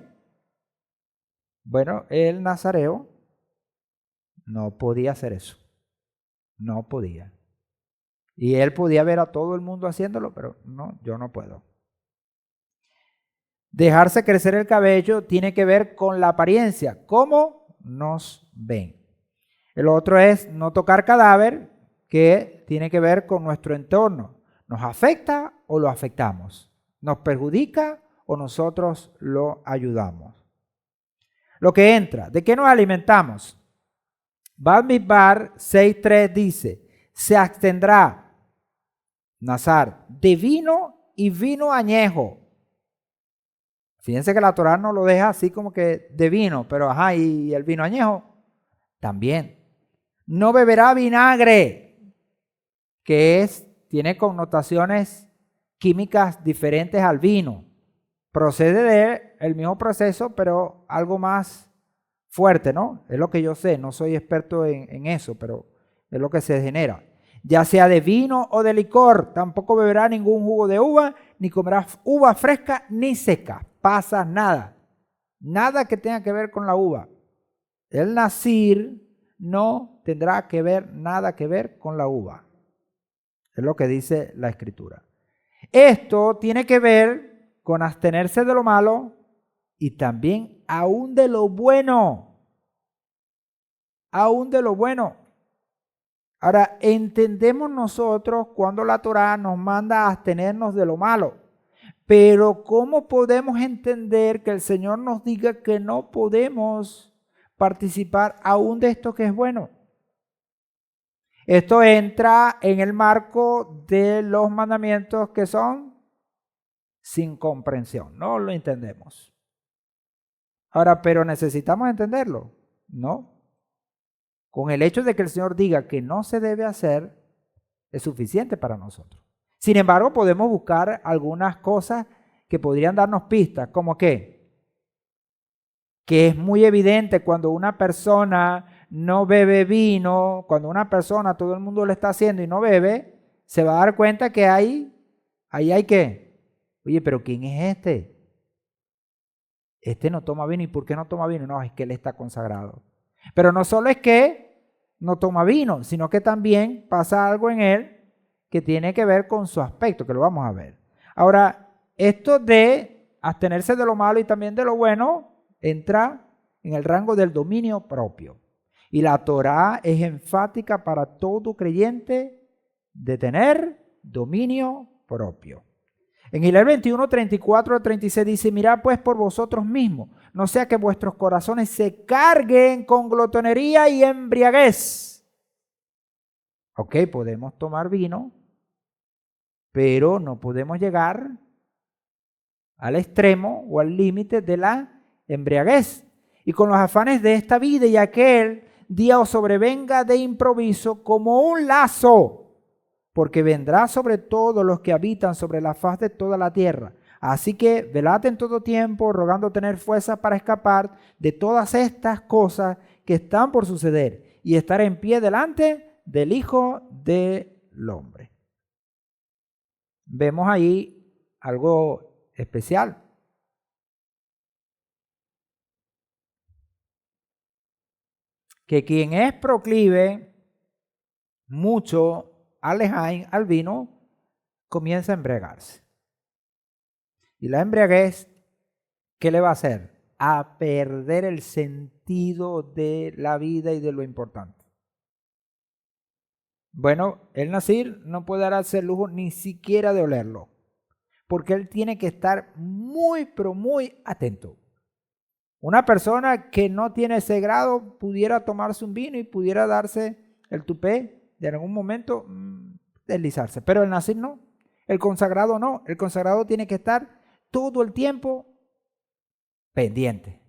Bueno, el nazareo no podía hacer eso. No podía. Y él podía ver a todo el mundo haciéndolo, pero no, yo no puedo. Dejarse crecer el cabello tiene que ver con la apariencia, cómo nos ven. El otro es no tocar cadáver, que tiene que ver con nuestro entorno. ¿Nos afecta o lo afectamos? ¿Nos perjudica o nosotros lo ayudamos? Lo que entra, ¿de qué nos alimentamos? Bamidbar 6.3 dice, se abstendrá Nazar de vino y vino añejo. Fíjense que la Torá no lo deja así como que de vino, pero ajá, y el vino añejo también. No beberá vinagre, que tiene connotaciones químicas diferentes al vino. Procede del mismo proceso, pero algo más fuerte, ¿no? Es lo que yo sé, no soy experto en eso, pero es lo que se genera. Ya sea de vino o de licor, tampoco beberá ningún jugo de uva, ni comerá uva fresca ni seca. Pasa nada. Nada que tenga que ver con la uva. El nazir no tendrá que ver nada que ver con la uva. Es lo que dice la Escritura. Esto tiene que ver con abstenerse de lo malo y también aún de lo bueno. Aún de lo bueno. Ahora, entendemos nosotros cuando la Torá nos manda a abstenernos de lo malo, pero ¿cómo podemos entender que el Señor nos diga que no podemos participar aún de esto que es bueno? Esto entra en el marco de los mandamientos que son sin comprensión, no lo entendemos. Ahora, ¿pero necesitamos entenderlo? No. Con el hecho de que el Señor diga que no se debe hacer, es suficiente para nosotros. Sin embargo, podemos buscar algunas cosas que podrían darnos pistas, como que es muy evidente cuando una persona no bebe vino, cuando una persona, todo el mundo lo está haciendo y no bebe, se va a dar cuenta que ahí hay que, oye, pero ¿quién es este? Este no toma vino. ¿Y por qué no toma vino? No, es que él está consagrado. Pero no solo es que no toma vino, sino que también pasa algo en él que tiene que ver con su aspecto, que lo vamos a ver. Ahora, esto de abstenerse de lo malo y también de lo bueno entra en el rango del dominio propio. Y la Torá es enfática para todo creyente de tener dominio propio. En Gilead 21, 34 al 36 dice, mirad pues por vosotros mismos, no sea que vuestros corazones se carguen con glotonería y embriaguez. Ok, podemos tomar vino, pero no podemos llegar al extremo o al límite de la embriaguez. Y con los afanes de esta vida y aquel día os sobrevenga de improviso como un lazo, porque vendrá sobre todos los que habitan sobre la faz de toda la tierra. Así que velad en todo tiempo, rogando tener fuerzas para escapar de todas estas cosas que están por suceder y estar en pie delante del Hijo del Hombre. Vemos ahí algo especial. Que quien es proclive mucho al lejain, al vino, comienza a embriagarse. Y la embriaguez, ¿qué le va a hacer? A perder el sentido de la vida y de lo importante. Bueno, el nazir no puede darse el lujo ni siquiera de olerlo, porque él tiene que estar muy, pero muy atento. Una persona que no tiene ese grado pudiera tomarse un vino y pudiera darse el tupé de en algún momento deslizarse, pero el nazir no, el consagrado no, el consagrado tiene que estar todo el tiempo pendiente.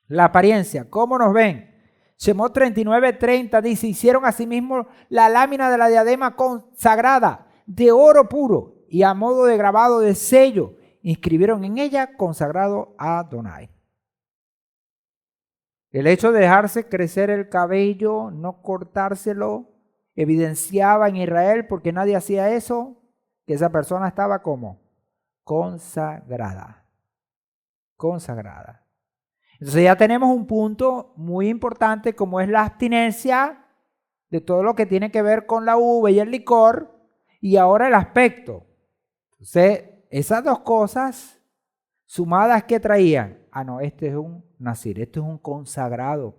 La apariencia, ¿cómo nos ven? Shemot 39:30 dice, hicieron asimismo la lámina de la diadema consagrada de oro puro y a modo de grabado de sello, inscribieron en ella consagrado a Adonai. El hecho de dejarse crecer el cabello, no cortárselo, evidenciaba en Israel, porque nadie hacía eso, que esa persona estaba como consagrada. Entonces ya tenemos un punto muy importante como es la abstinencia de todo lo que tiene que ver con la uva y el licor, y ahora el aspecto. Entonces, esas dos cosas sumadas que traían, no, este es un nazir, este es un consagrado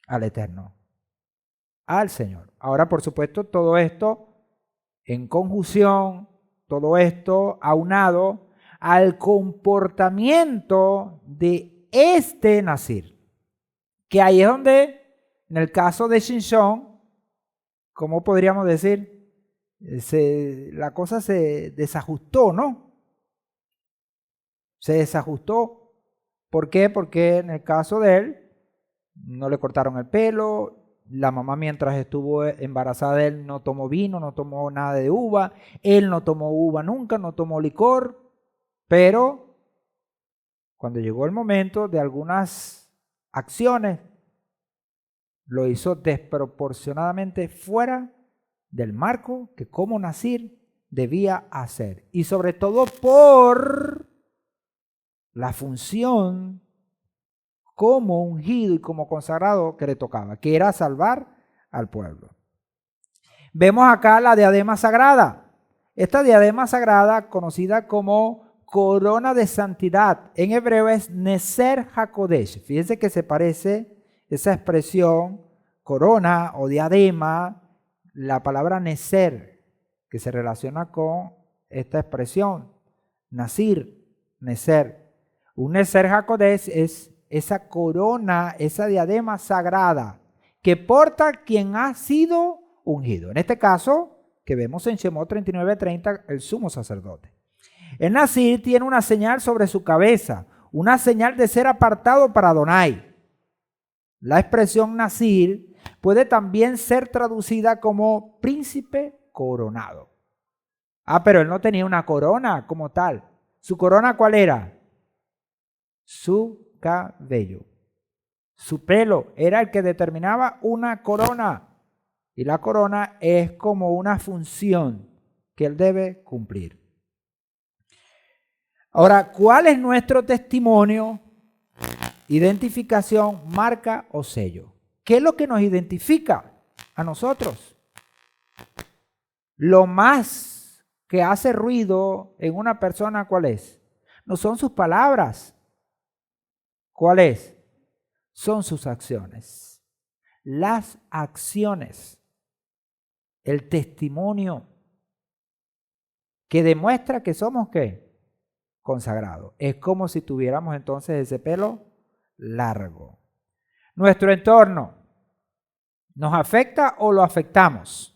al Eterno, al Señor. Ahora, por supuesto, todo esto en conjunción, todo esto aunado al comportamiento de este nazir, que ahí es donde, en el caso de Shimshon, ¿cómo podríamos decir? La cosa se desajustó, ¿no? Se desajustó. ¿Por qué? Porque en el caso de él, no le cortaron el pelo, la mamá mientras estuvo embarazada de él no tomó vino, no tomó nada de uva, él no tomó uva nunca, no tomó licor, pero cuando llegó el momento de algunas acciones, lo hizo desproporcionadamente fuera del marco que como nazir debía hacer. Y sobre todo por la función como ungido y como consagrado que le tocaba, que era salvar al pueblo. Vemos acá la diadema sagrada. Esta diadema sagrada, conocida como corona de santidad, en hebreo es Neser HaKodesh. Fíjense que se parece esa expresión, corona o diadema, la palabra Neser, que se relaciona con esta expresión, Nazir, Neser. Un Neser HaKodesh es esa corona, esa diadema sagrada que porta quien ha sido ungido. En este caso, que vemos en Shemot 39:30, el sumo sacerdote. El Nazir tiene una señal sobre su cabeza, una señal de ser apartado para Adonai. La expresión Nazir puede también ser traducida como príncipe coronado. Pero él no tenía una corona como tal. ¿Su corona cuál era? Su cabello. Su pelo era el que determinaba una corona. Y la corona es como una función que él debe cumplir. Ahora, ¿cuál es nuestro testimonio, identificación, marca o sello? ¿Qué es lo que nos identifica a nosotros? Lo más que hace ruido en una persona, ¿cuál es? No son sus palabras. ¿Cuál es? son sus acciones. Las acciones, el testimonio que demuestra que somos ¿qué? Consagrados. Es como si tuviéramos entonces ese pelo largo. Nuestro entorno, ¿nos afecta o lo afectamos?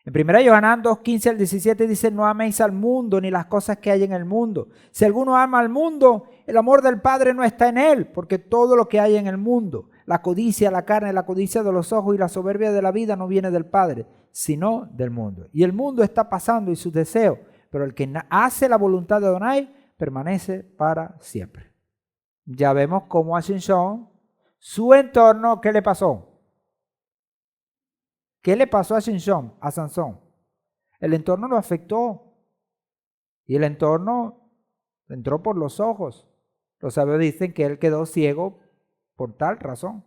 En 1 Yohanan 2:15 al 17 dice: no améis al mundo ni las cosas que hay en el mundo. Si alguno ama al mundo, el amor del Padre no está en él, porque todo lo que hay en el mundo, la codicia, la carne, la codicia de los ojos y la soberbia de la vida no viene del Padre, sino del mundo. Y el mundo está pasando y sus deseos, pero el que hace la voluntad de Adonai permanece para siempre. Ya vemos cómo a Sansón, su entorno, ¿qué le pasó? ¿Qué le pasó a Sansón? El entorno lo afectó. Y el entorno entró por los ojos. Los sabios dicen que él quedó ciego por tal razón.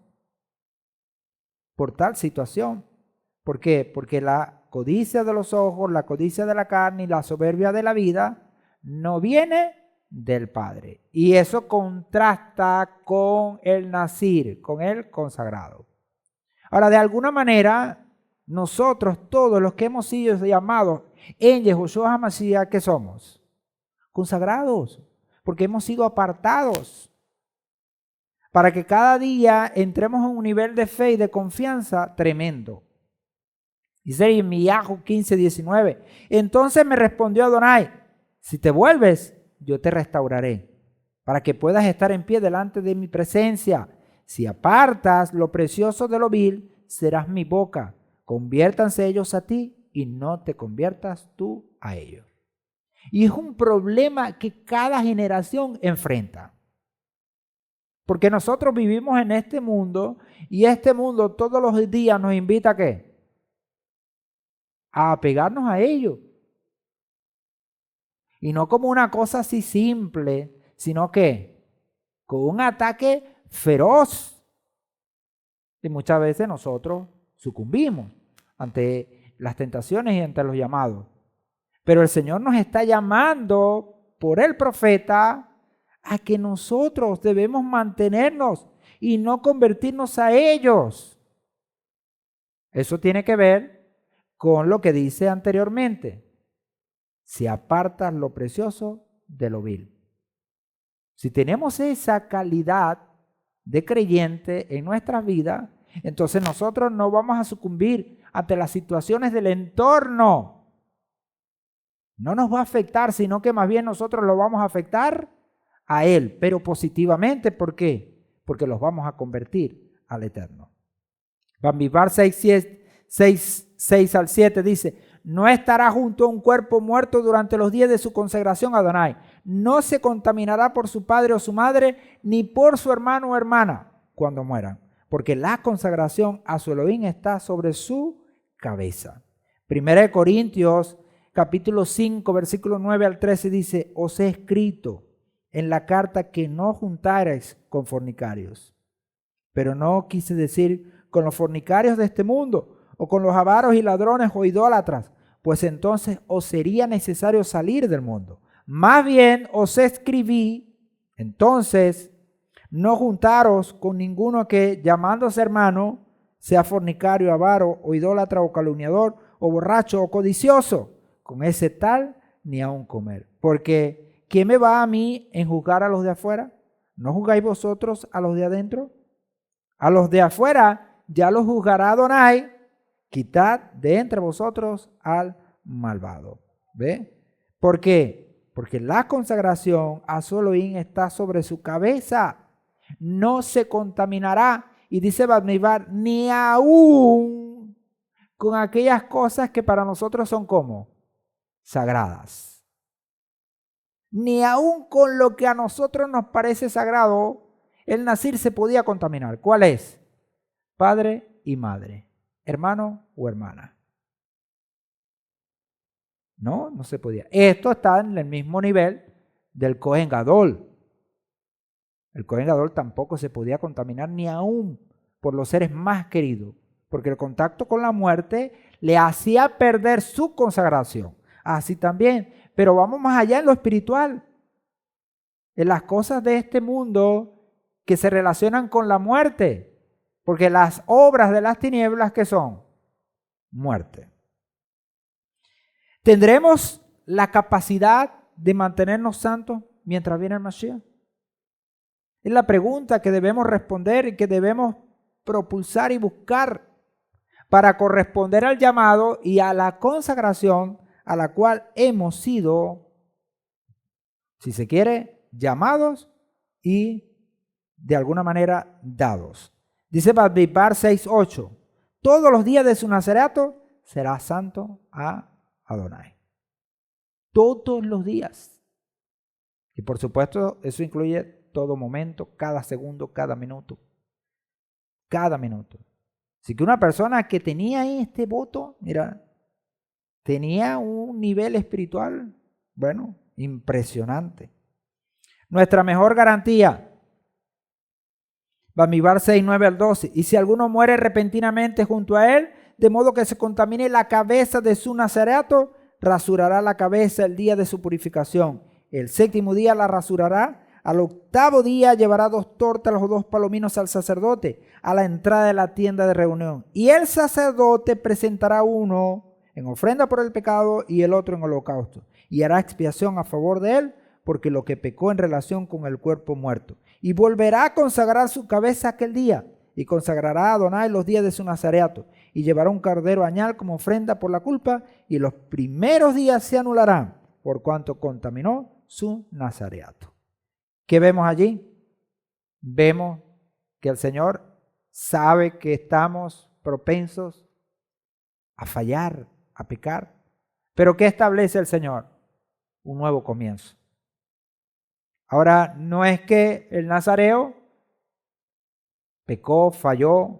Por tal situación. ¿Por qué? Porque la codicia de los ojos, la codicia de la carne y la soberbia de la vida no viene del Padre. Y eso contrasta con el nazir, con el consagrado. Ahora, de alguna manera, nosotros, todos los que hemos sido llamados en Yahushua HaMashiach, ¿qué somos? Consagrados, porque hemos sido apartados para que cada día entremos en un nivel de fe y de confianza tremendo. Dice en Miyahu 15:19, entonces me respondió Adonai, si te vuelves, yo te restauraré, para que puedas estar en pie delante de mi presencia. Si apartas lo precioso de lo vil, serás mi boca. Conviértanse ellos a ti y no te conviertas tú a ellos. Y es un problema que cada generación enfrenta. Porque nosotros vivimos en este mundo y este mundo todos los días nos invita ¿a qué? A apegarnos a ellos. Y no como una cosa así simple, sino que con un ataque feroz. Y muchas veces nosotros sucumbimos ante las tentaciones y ante los llamados. Pero el Señor nos está llamando por el profeta a que nosotros debemos mantenernos y no convertirnos a ellos. Eso tiene que ver con lo que dice anteriormente. Si apartas lo precioso de lo vil. Si tenemos esa calidad de creyente en nuestras vidas, entonces nosotros no vamos a sucumbir ante las situaciones del entorno. No nos va a afectar, sino que más bien nosotros lo vamos a afectar a Él, pero positivamente. ¿Por qué? Porque los vamos a convertir al Eterno. Bamidbar 6 al 7 dice, no estará junto a un cuerpo muerto durante los días de su consagración a Adonai. No se contaminará por su padre o su madre, ni por su hermano o hermana cuando mueran, porque la consagración a su Elohim está sobre su cabeza. 1 Corintios capítulo 5, versículo 9 al 13 dice, os he escrito en la carta que no juntarais con fornicarios. Pero no quise decir con los fornicarios de este mundo, o con los avaros y ladrones o idólatras, pues entonces os sería necesario salir del mundo. Más bien os escribí, entonces, no juntaros con ninguno que, llamándose hermano, sea fornicario, avaro, o idólatra, o calumniador, o borracho, o codicioso. Con ese tal, ni aun comer. Porque, ¿quién me va a mí en juzgar a los de afuera? ¿No juzgáis vosotros a los de adentro? A los de afuera ya los juzgará Adonai. Quitad de entre vosotros al malvado. ¿Ve? ¿Por qué? Porque la consagración a su Elohim está sobre su cabeza. No se contaminará. Y dice Bamidbar, ni aún con aquellas cosas que para nosotros son como sagradas. Ni aún con lo que a nosotros nos parece sagrado, el nazir se podía contaminar. ¿Cuál es? Padre y madre, hermano o hermana. No, no se podía. Esto está en el mismo nivel del Cohen Gadol. El Cohen Gadol tampoco se podía contaminar ni aún por los seres más queridos, porque el contacto con la muerte le hacía perder su consagración. Así también, pero vamos más allá en lo espiritual. En las cosas de este mundo que se relacionan con la muerte, porque las obras de las tinieblas, ¿qué son? Muerte. ¿Tendremos la capacidad de mantenernos santos mientras viene el Mashiach? Es la pregunta que debemos responder y que debemos propulsar y buscar para corresponder al llamado y a la consagración a la cual hemos sido, si se quiere, llamados y de alguna manera dados. Dice Bamidbar 6:8, todos los días de su nazarato será santo a Adonai. Todos los días. Y por supuesto, eso incluye todo momento, cada segundo, cada minuto. Cada minuto. Así que una persona que tenía ahí este voto, mira, tenía un nivel espiritual, bueno, impresionante. Nuestra mejor garantía, Bamidbar 6:9-12, y si alguno muere repentinamente junto a él, de modo que se contamine la cabeza de su nazarato, rasurará la cabeza el día de su purificación. El séptimo día la rasurará. Al octavo día llevará 2 tórtolas o 2 palominos al sacerdote a la entrada de la tienda de reunión. Y el sacerdote presentará uno en ofrenda por el pecado y el otro en holocausto. Y hará expiación a favor de él, porque lo que pecó en relación con el cuerpo muerto. Y volverá a consagrar su cabeza aquel día. Y consagrará a Adonai los días de su nazareato. Y llevará un cordero añal como ofrenda por la culpa. Y los primeros días se anularán, por cuanto contaminó su nazareato. ¿Qué vemos allí? Vemos que el Señor sabe que estamos propensos a fallar, a pecar. ¿Pero qué establece el Señor? Un nuevo comienzo. Ahora, no es que el nazareo pecó, falló,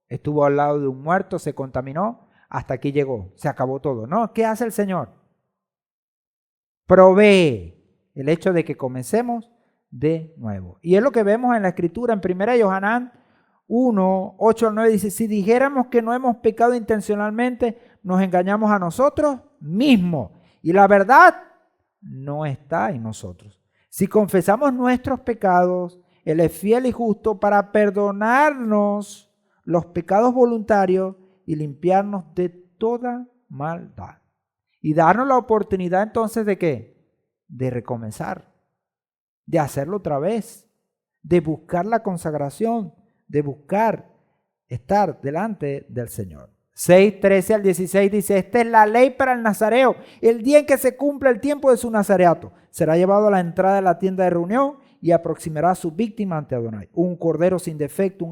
estuvo al lado de un muerto, se contaminó, hasta aquí llegó, se acabó todo. No, ¿qué hace el Señor? Provee el hecho de que comencemos de nuevo. Y es lo que vemos en la Escritura, en 1 Yohanan 1:8-9, dice, si dijéramos que no hemos pecado intencionalmente, nos engañamos a nosotros mismos y la verdad no está en nosotros. Si confesamos nuestros pecados, Él es fiel y justo para perdonarnos los pecados voluntarios y limpiarnos de toda maldad. Y darnos la oportunidad entonces de ¿qué? De recomenzar, de hacerlo otra vez, de buscar la consagración, de buscar estar delante del Señor. 6:13-16 dice, esta es la ley para el nazareo. El día en que se cumpla el tiempo de su nazareato, será llevado a la entrada de la tienda de reunión y aproximará a su víctima ante Adonai. Un cordero sin defecto,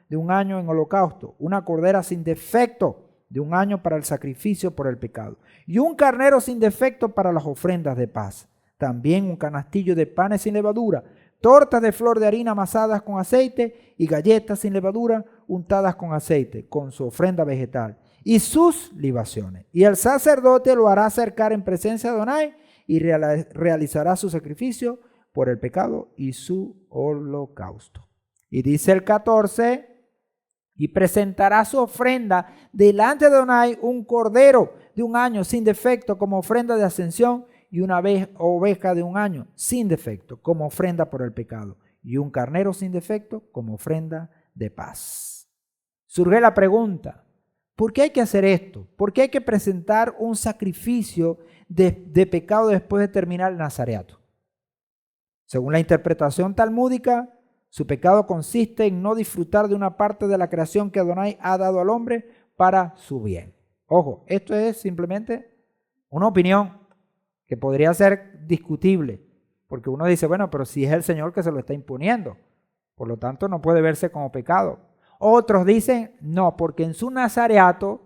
de un año en holocausto, una cordera sin defecto de un año para el sacrificio por el pecado, y un carnero sin defecto para las ofrendas de paz. También un canastillo de panes sin levadura, tortas de flor de harina amasadas con aceite y galletas sin levadura untadas con aceite, con su ofrenda vegetal y sus libaciones. Y el sacerdote lo hará acercar en presencia de Adonai y realizará su sacrificio por el pecado y su holocausto. Y dice el 14, y presentará su ofrenda delante de Adonai un cordero de un año sin defecto como ofrenda de ascensión y una oveja de un año sin defecto como ofrenda por el pecado y un carnero sin defecto como ofrenda de paz. Surge la pregunta, ¿por qué hay que hacer esto? ¿Por qué hay que presentar un sacrificio de pecado después de terminar el nazareato? Según la interpretación talmúdica, su pecado consiste en no disfrutar de una parte de la creación que Adonai ha dado al hombre para su bien. Ojo, esto es simplemente una opinión que podría ser discutible, porque uno dice, bueno, pero si es el Señor que se lo está imponiendo, por lo tanto no puede verse como pecado. Otros dicen, no, porque en su nazareato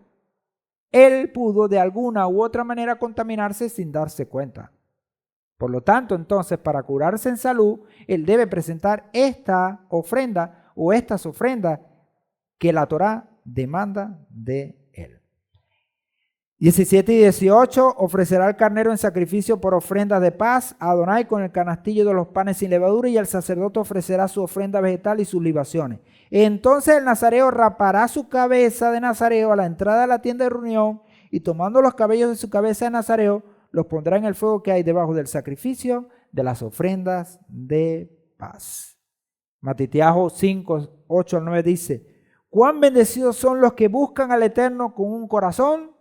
él pudo de alguna u otra manera contaminarse sin darse cuenta. Por lo tanto, entonces, para curarse en salud, él debe presentar esta ofrenda o estas ofrendas que la Torá demanda de él. 17 y 18, ofrecerá el carnero en sacrificio por ofrendas de paz a Adonai con el canastillo de los panes sin levadura y el sacerdote ofrecerá su ofrenda vegetal y sus libaciones. Entonces el nazareo rapará su cabeza de nazareo a la entrada de la tienda de reunión y tomando los cabellos de su cabeza de nazareo, los pondrá en el fuego que hay debajo del sacrificio de las ofrendas de paz. Matitiajo 5, 8 al 9 dice: cuán bendecidos son los que buscan al Eterno con un corazón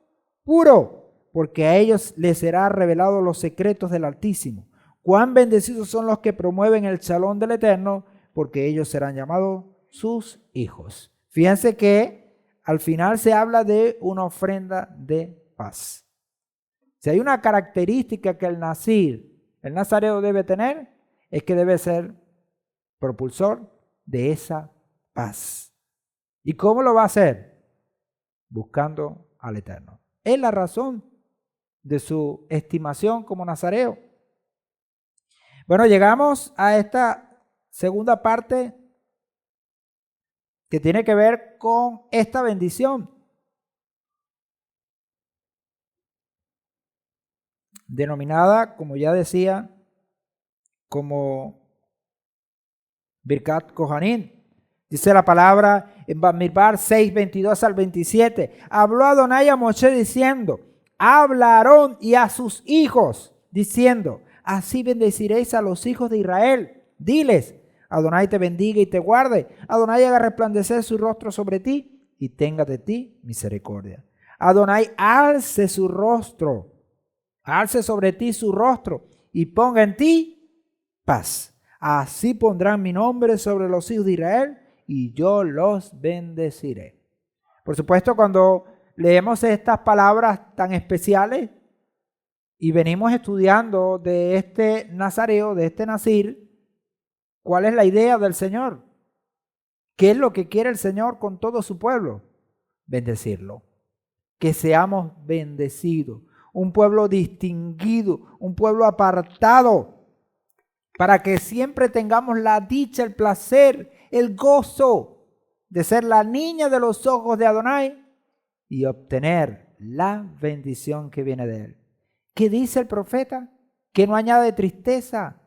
puro, porque a ellos les será revelado los secretos del Altísimo. Cuán bendecidos son los que promueven el shalom del Eterno, porque ellos serán llamados sus hijos. Fíjense que al final se habla de una ofrenda de paz. Si hay una característica que el nazareo debe tener, es que debe ser propulsor de esa paz. ¿Y cómo lo va a hacer? Buscando al Eterno. Es la razón de su estimación como nazareo. Bueno, llegamos a esta segunda parte que tiene que ver con esta bendición, denominada, como ya decía, como Birkat Kohanim. Dice la palabra en Bamidbar 6, 22 al 27. Habló Adonai a Moshe diciendo: habla a Aarón y a sus hijos, diciendo: así bendeciréis a los hijos de Israel. Diles: Adonai te bendiga y te guarde. Adonai haga resplandecer su rostro sobre ti y tenga de ti misericordia. Adonai alce su rostro, alce sobre ti su rostro y ponga en ti paz. Así pondrán mi nombre sobre los hijos de Israel y yo los bendeciré. Por supuesto, cuando leemos estas palabras tan especiales y venimos estudiando de este nazareo, de este nazir, ¿cuál es la idea del Señor? ¿Qué es lo que quiere el Señor con todo su pueblo? Bendecirlo. Que seamos bendecidos. Un pueblo distinguido, un pueblo apartado, para que siempre tengamos la dicha, el placer, el gozo de ser la niña de los ojos de Adonai y obtener la bendición que viene de él. ¿Qué dice el profeta? Que no añade tristeza,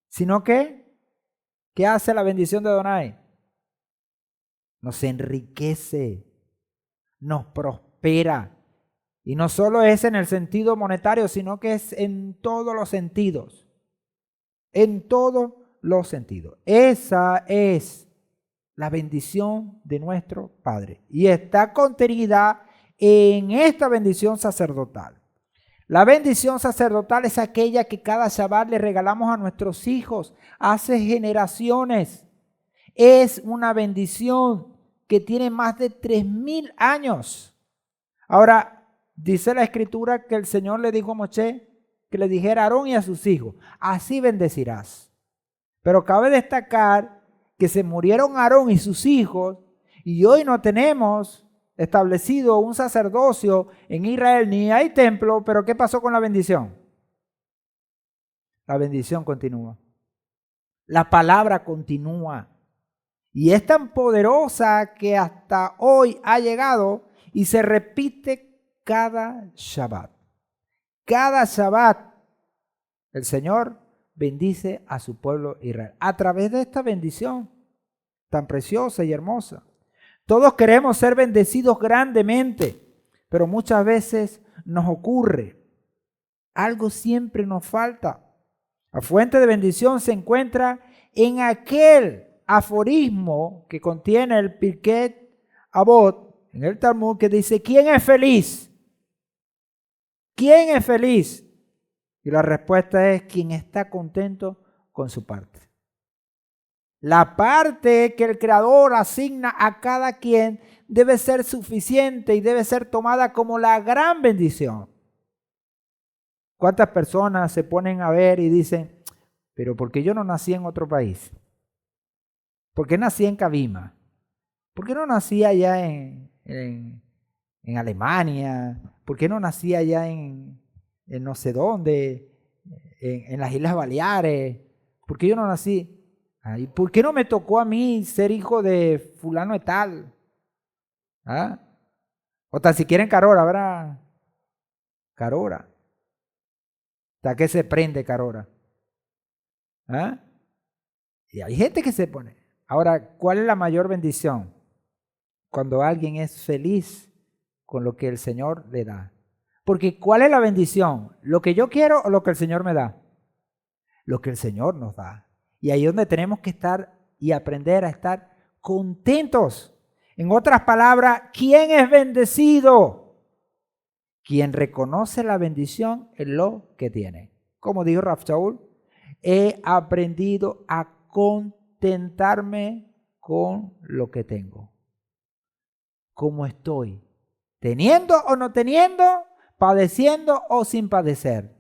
sino que, ¿qué hace la bendición de Adonai? Nos enriquece, nos prospera. Y no solo es en el sentido monetario, sino que es en todos los sentidos. En todos los sentidos. Esa es la bendición de nuestro Padre. Y está contenida en esta bendición sacerdotal. La bendición sacerdotal es aquella que cada Shabbat le regalamos a nuestros hijos hace generaciones. Es una bendición que tiene más de 3000 años. Ahora, dice la Escritura que el Señor le dijo a Moshe que le dijera a Aarón y a sus hijos: así bendecirás. Pero cabe destacar que se murieron Aarón y sus hijos y hoy no tenemos establecido un sacerdocio en Israel ni hay templo. Pero ¿qué pasó con la bendición? La bendición continúa. La palabra continúa. Y es tan poderosa que hasta hoy ha llegado y se repite cada Shabbat. Cada Shabbat el Señor bendice a su pueblo Israel a través de esta bendición tan preciosa y hermosa. Todos queremos ser bendecidos grandemente, pero muchas veces nos ocurre. Algo siempre nos falta. La fuente de bendición se encuentra en aquel aforismo que contiene el Pirkei Avot en el Talmud, que dice: ¿quién es feliz? ¿Quién es feliz? Y la respuesta es: quien está contento con su parte. La parte que el Creador asigna a cada quien debe ser suficiente y debe ser tomada como la gran bendición. ¿Cuántas personas se ponen a ver y dicen: pero ¿por qué yo no nací en otro país? ¿Por qué nací en Cabima? ¿Por qué no nací allá en Alemania? ¿Por qué no nací allá en no sé dónde, en las Islas Baleares? ¿Por qué yo no nací ahí? ¿Por qué no me tocó a mí ser hijo de fulano de tal? ¿Ah? O tan siquiera en Carora, ¿verdad? Carora. ¿Hasta qué se prende Carora? ¿Ah? Y hay gente que se pone. Ahora, ¿cuál es la mayor bendición? Cuando alguien es feliz con lo que el Señor le da. Porque ¿cuál es la bendición? ¿Lo que yo quiero o lo que el Señor me da? Lo que el Señor nos da. Y ahí es donde tenemos que estar y aprender a estar contentos. En otras palabras, ¿quién es bendecido? Quien reconoce la bendición en lo que tiene. Como dijo Rav Shaul, he aprendido a contentarme con lo que tengo. ¿Cómo estoy? ¿Teniendo o no teniendo? ¿Padeciendo o sin padecer?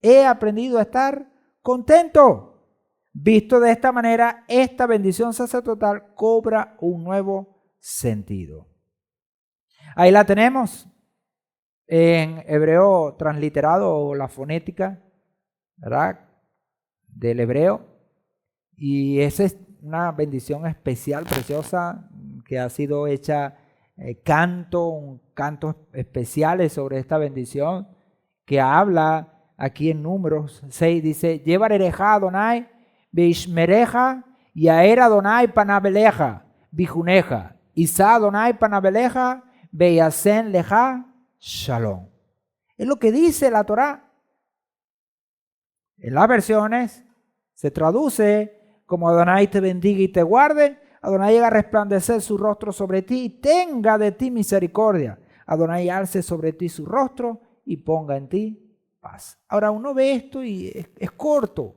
He aprendido a estar contento. Visto de esta manera, esta bendición sacerdotal cobra un nuevo sentido. Ahí la tenemos en hebreo transliterado o la fonética, ¿verdad?, del hebreo. Y esa es una bendición especial, preciosa, que ha sido hecha cantos especiales sobre esta bendición, que habla aquí en Números 6, dice: Yevarereja Adonai Beishmereja Yaer Adonai Panabeleja Bijuneja Isa Adonai Panabeleja Beyasen Leja Shalom. Es lo que dice la Torá. En las versiones se traduce como: Adonai te bendiga y te guarde, Adonai haga resplandecer su rostro sobre ti y tenga de ti misericordia, Adonai alce sobre ti su rostro y ponga en ti paz. Ahora uno ve esto y es corto,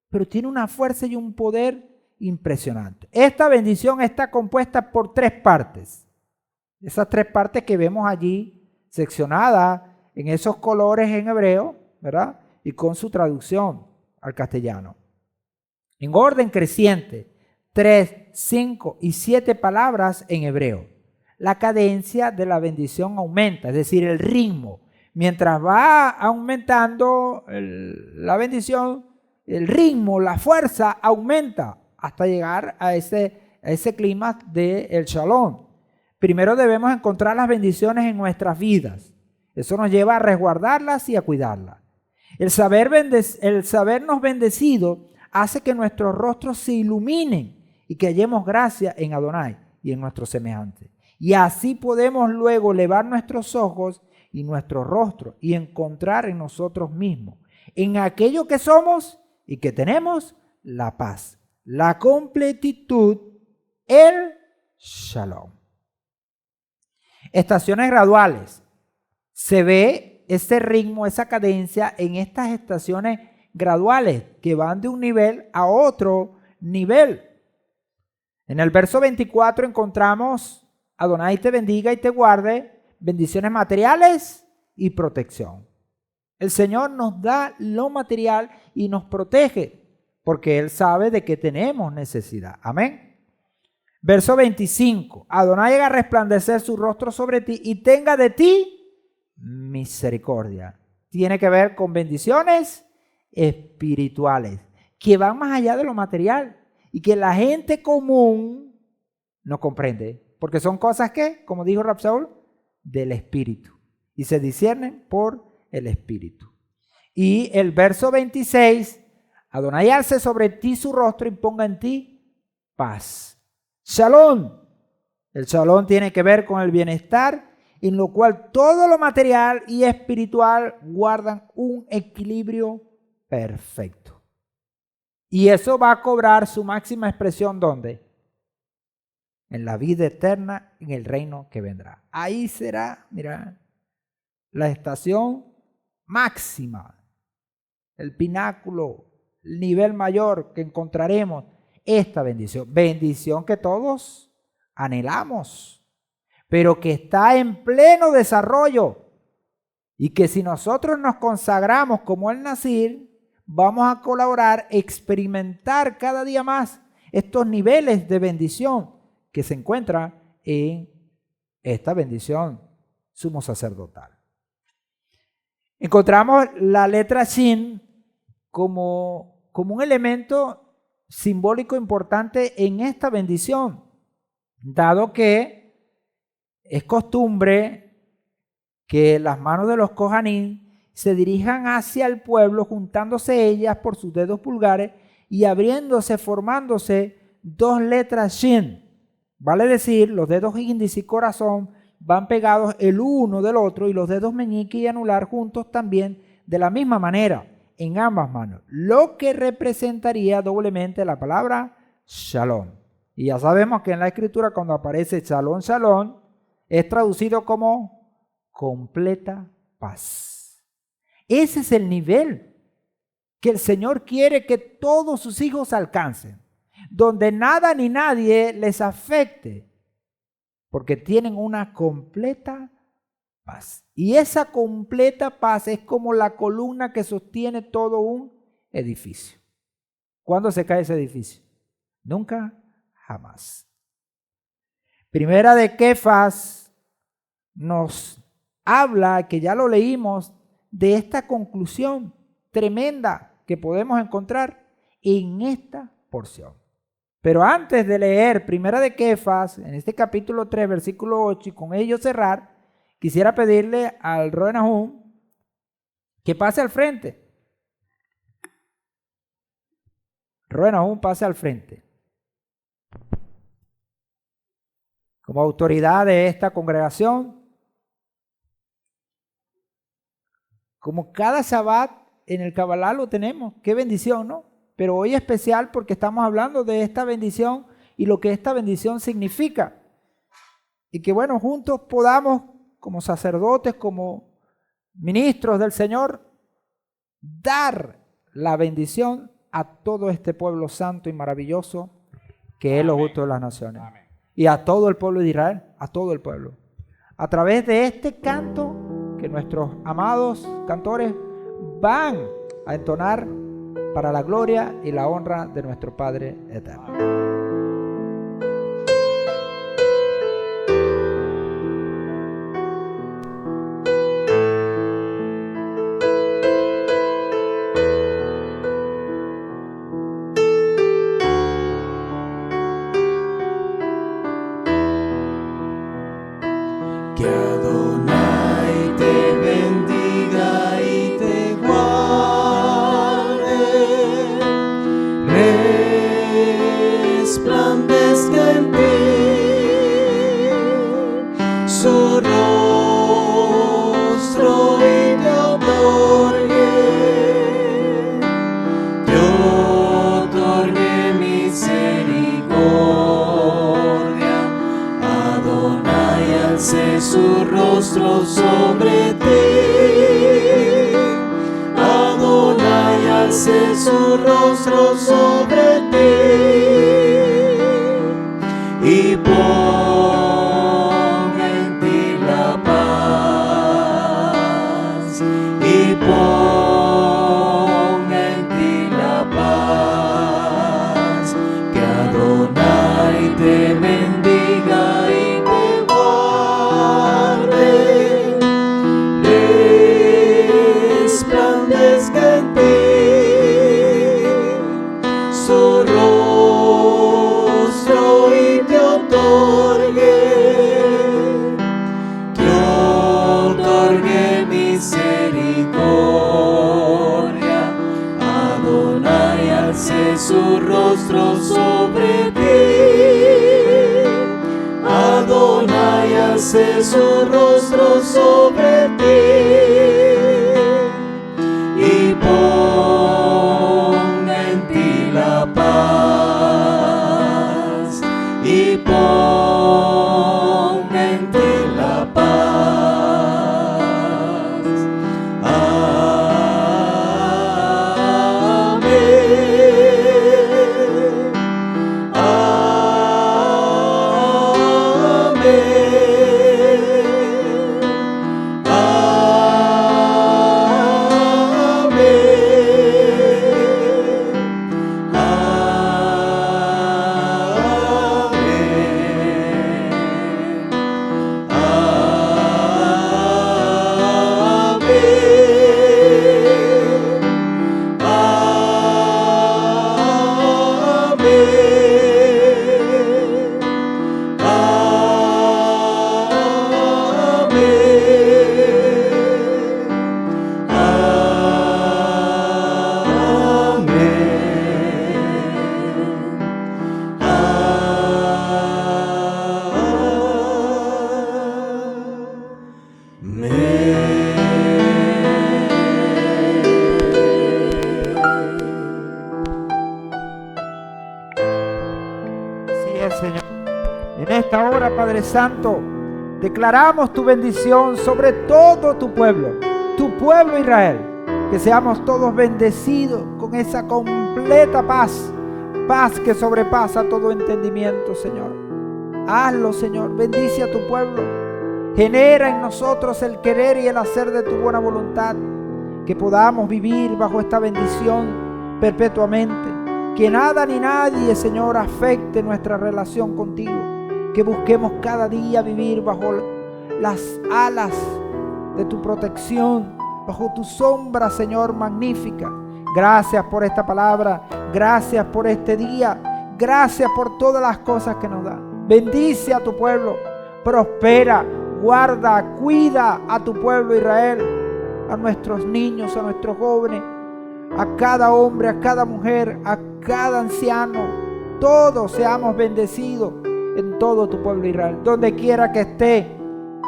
pero tiene una fuerza y un poder impresionante. Esta bendición está compuesta por 3 partes. Esas 3 partes que vemos allí seccionadas en esos colores en hebreo, ¿verdad?, y con su traducción al castellano. En orden creciente, 3, 5 y 7 palabras en hebreo. La cadencia de la bendición aumenta, es decir, el ritmo. Mientras va aumentando la bendición, el ritmo, la fuerza aumenta hasta llegar a ese clima del Shalom. Primero debemos encontrar las bendiciones en nuestras vidas. Eso nos lleva a resguardarlas y a cuidarlas. El sabernos bendecidos hace que nuestros rostros se iluminen y que hallemos gracia en Adonai y en nuestros semejantes. Y así podemos luego elevar nuestros ojos y nuestro rostro y encontrar en nosotros mismos, en aquello que somos y que tenemos, la paz, la completitud, el Shalom. Estaciones graduales. Se ve ese ritmo, esa cadencia en estas estaciones graduales que van de un nivel a otro nivel. En el verso 24 encontramos: Adonai te bendiga y te guarde, bendiciones materiales y protección. El Señor nos da lo material y nos protege porque Él sabe de qué tenemos necesidad. Amén. Verso 25: Adonai haga resplandecer su rostro sobre ti y tenga de ti misericordia. Tiene que ver con bendiciones espirituales que van más allá de lo material y que la gente común no comprende, porque son cosas que, como dijo Rav Shaul, del espíritu, y se disciernen por el espíritu. Y el verso 26: Adonai alce sobre ti su rostro y ponga en ti paz. Shalom. El shalom tiene que ver con el bienestar, en lo cual todo lo material y espiritual guardan un equilibrio perfecto. Y eso va a cobrar su máxima expresión, ¿dónde? En la vida eterna, en el reino que vendrá. Ahí será, mira, la estación máxima, el pináculo, el nivel mayor que encontraremos, esta bendición. Bendición que todos anhelamos, pero que está en pleno desarrollo y que si nosotros nos consagramos como el Nazir, vamos a colaborar, experimentar cada día más estos niveles de bendición que se encuentran en esta bendición sumo sacerdotal. Encontramos la letra Shin como un elemento simbólico importante en esta bendición, dado que es costumbre que las manos de los Kohanim se dirijan hacia el pueblo, juntándose ellas por sus dedos pulgares y abriéndose, formándose 2 letras Shin. Vale decir, los dedos índice y corazón van pegados el uno del otro y los dedos meñique y anular juntos también de la misma manera. en ambas manos, lo que representaría doblemente la palabra shalom. Y ya sabemos que en la escritura cuando aparece shalom, shalom, es traducido como completa paz. Ese es el nivel que el Señor quiere que todos sus hijos alcancen, donde nada ni nadie les afecte, porque tienen una completa paz. Y esa completa paz es como la columna que sostiene todo un edificio. ¿Cuándo se cae ese edificio? Nunca, jamás. Primera de Kefas nos habla, que ya lo leímos, de esta conclusión tremenda que podemos encontrar en esta porción. Pero antes de leer Primera de Kefas, en este capítulo 3, versículo 8, y con ello cerrar, quisiera pedirle al Roe Nahum que pase al frente. Roe Nahum, pase al frente. Como autoridad de esta congregación, como cada Shabbat en el Kabbalah lo tenemos, qué bendición, ¿no? Pero hoy es especial porque estamos hablando de esta bendición y lo que esta bendición significa. Y que bueno, juntos podamos, como sacerdotes, como ministros del Señor, dar la bendición a todo este pueblo santo y maravilloso que es lo justo de las naciones. Amén. Y a todo el pueblo de Israel, a todo el pueblo. A través de este canto que nuestros amados cantores van a entonar para la gloria y la honra de nuestro Padre eterno. Que Adonai te bendiga y te guarde, resplandezca en ti su rostro y te otorgue misericordia. Adonai alce su rostro sobre ti, Adonai alce su rostro sobre ti y ponga en ti la paz, y ponga en ti la paz. Que Adonai te bendiga y te guarde, resplandezca en ti su rostro y te otorgue misericordia. Adonai alce su rostro sobre ti, Adonai alce su rostro sobre ti y ponga en ti la paz, y ponga en ti la paz. Amén. Amén. Señor. En esta hora, Padre Santo, declaramos tu bendición sobre todo tu pueblo Israel. Que seamos todos bendecidos con esa completa paz, paz que sobrepasa todo entendimiento, Señor. Hazlo, Señor, bendice a tu pueblo. Genera en nosotros el querer y el hacer de tu buena voluntad. Que podamos vivir bajo esta bendición perpetuamente. Que nada ni nadie, Señor, afecte nuestra relación contigo. Que busquemos cada día vivir bajo las alas de tu protección, bajo tu sombra, Señor, magnífica. Gracias por esta palabra, gracias por este día, gracias por todas las cosas que nos da. Bendice a tu pueblo, prospera, guarda, cuida a tu pueblo Israel, a nuestros niños, a nuestros jóvenes, a cada hombre, a cada mujer, a cada anciano. Todos seamos bendecidos en todo tu pueblo Israel, donde quiera que esté,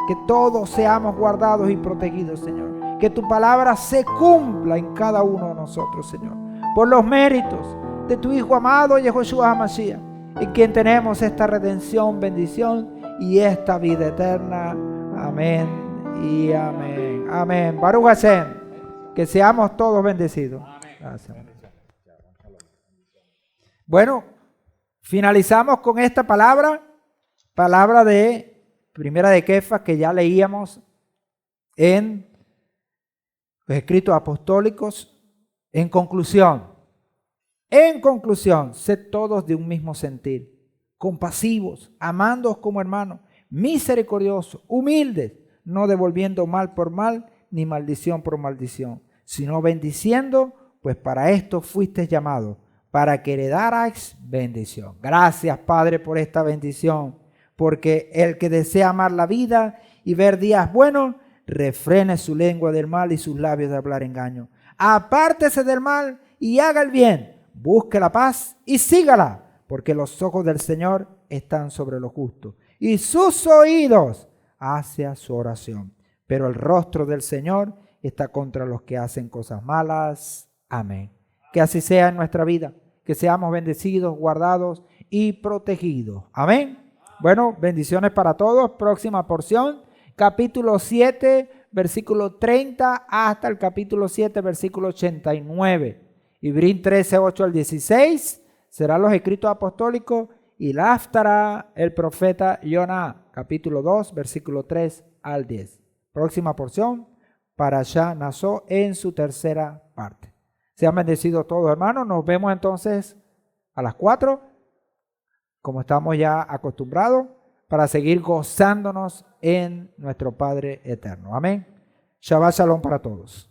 que todos seamos guardados y protegidos, Señor. Que tu palabra se cumpla en cada uno de nosotros, Señor. Por los méritos de tu Hijo amado, Yehoshua HaMashiach, en quien tenemos esta redención, bendición y esta vida eterna. Amén y amén. Amén. Baruch Hashem. Que seamos todos bendecidos. Gracias. Bueno, finalizamos con esta palabra de Primera de Kefas, que ya leíamos en los escritos apostólicos. En conclusión, sed todos de un mismo sentir, compasivos, amándoos como hermanos, misericordiosos, humildes, no devolviendo mal por mal, ni maldición por maldición, sino bendiciendo, pues para esto fuisteis llamados, para que heredarais bendición. Gracias, Padre, por esta bendición, porque el que desea amar la vida y ver días buenos, refrene su lengua del mal y sus labios de hablar engaño. Apártese del mal y haga el bien. Busque la paz y sígala, porque los ojos del Señor están sobre los justos y sus oídos hacia su oración. Pero el rostro del Señor está contra los que hacen cosas malas. Amén. Que así sea en nuestra vida, que seamos bendecidos, guardados y protegidos. Amén. Bueno, bendiciones para todos. Próxima porción, capítulo 7, versículo 30 hasta el capítulo 7, versículo 89. Ibrín 13, 8 al 16 serán los escritos apostólicos y la Haftará, el profeta Yoná, capítulo 2, versículo 3 al 10. Próxima porción, Parashá Naso en su tercera parte. Sean bendecidos todos, hermanos. Nos vemos entonces a las 4, como estamos ya acostumbrados, para seguir gozándonos en nuestro Padre eterno. Amén. Shabbat Shalom para todos.